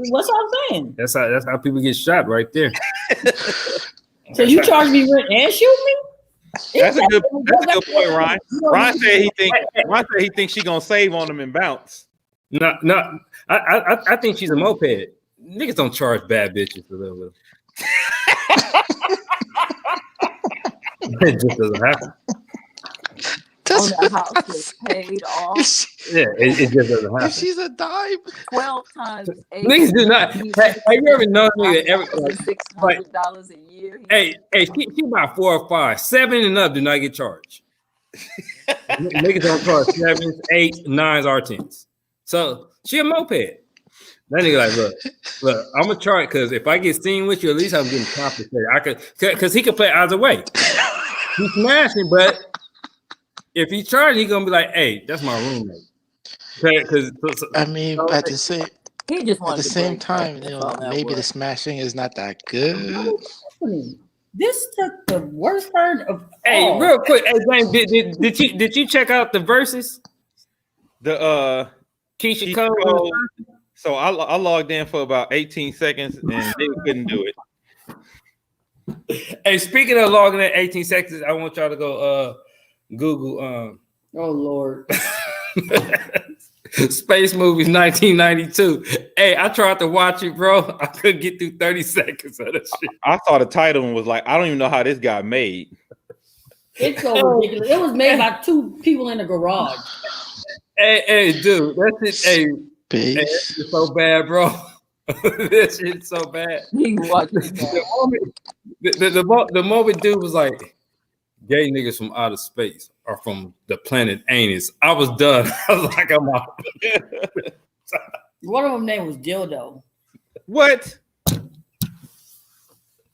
what's what I'm saying? That's how people get shot right there. So you charge me rent and shoot me? That's a good point, Ron. Ron said he thinks she gonna save on them and bounce. No. I think she's a moped. Niggas don't charge bad bitches to live with. It just doesn't happen. On the house was paid off. Yeah, it just doesn't happen. If she's a dime, 12 times 8. Niggas do not. Have you ever known nigga $600 a year? Hey, she about 4 or 5, 7 and up do not get charged. Niggas don't charge 7s, 8s, 9s, or 10s. So she a moped. That nigga like, look, I'm gonna charge, because if I get seen with you, at least I'm getting compensated. I could, because he could play either way. He's smashing, but if he charged, he gonna be like, hey, that's my roommate. Because I mean, at the same time, maybe the smashing is not that good. This took the worst turn of Hey, real quick, hey, James, did you check out the verses? The Keisha Cole. So I logged in for about 18 seconds and they couldn't do it. Hey, speaking of logging in 18 seconds, I want y'all to go Google oh Lord. Space Movies 1992. Hey, I tried to watch it, bro. I couldn't get through 30 seconds of that shit. I saw the title and was like, I don't even know how this got made. It's so ridiculous. It was made by 2 people in a garage. Hey, dude, that's it. Hey, Base. it's so bad, bro. This shit's so bad. The moment dude was like, gay niggas from outer space are from the planet Anus, I was done. I was like, I'm out. One of them name was Dildo. What?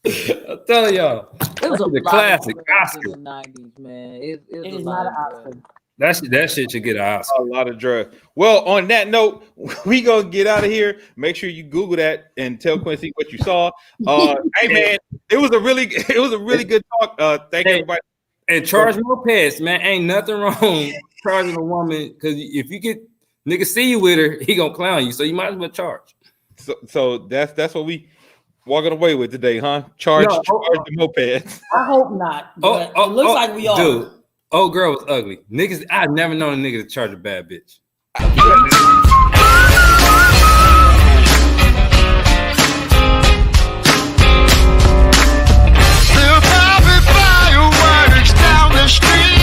I'm telling y'all, It was the classic Oscar. in the 90s, man. It is not an Oscar. That shit should get an Oscar. A lot of drugs. Well, on that note, we gonna get out of here. Make sure you Google that and tell Quincy what you saw. Hey man, it was a really good talk. Thank you, everybody. And charge more pets, man. Ain't nothing wrong charging a woman, because if you get nigga see you with her, he gonna clown you. So you might as well charge. So that's what we walking away with today, huh? Charge the mopeds. I hope not. But it looks like we are. Dude, old girl was ugly. Niggas, I've never known a nigga to charge a bad bitch. street.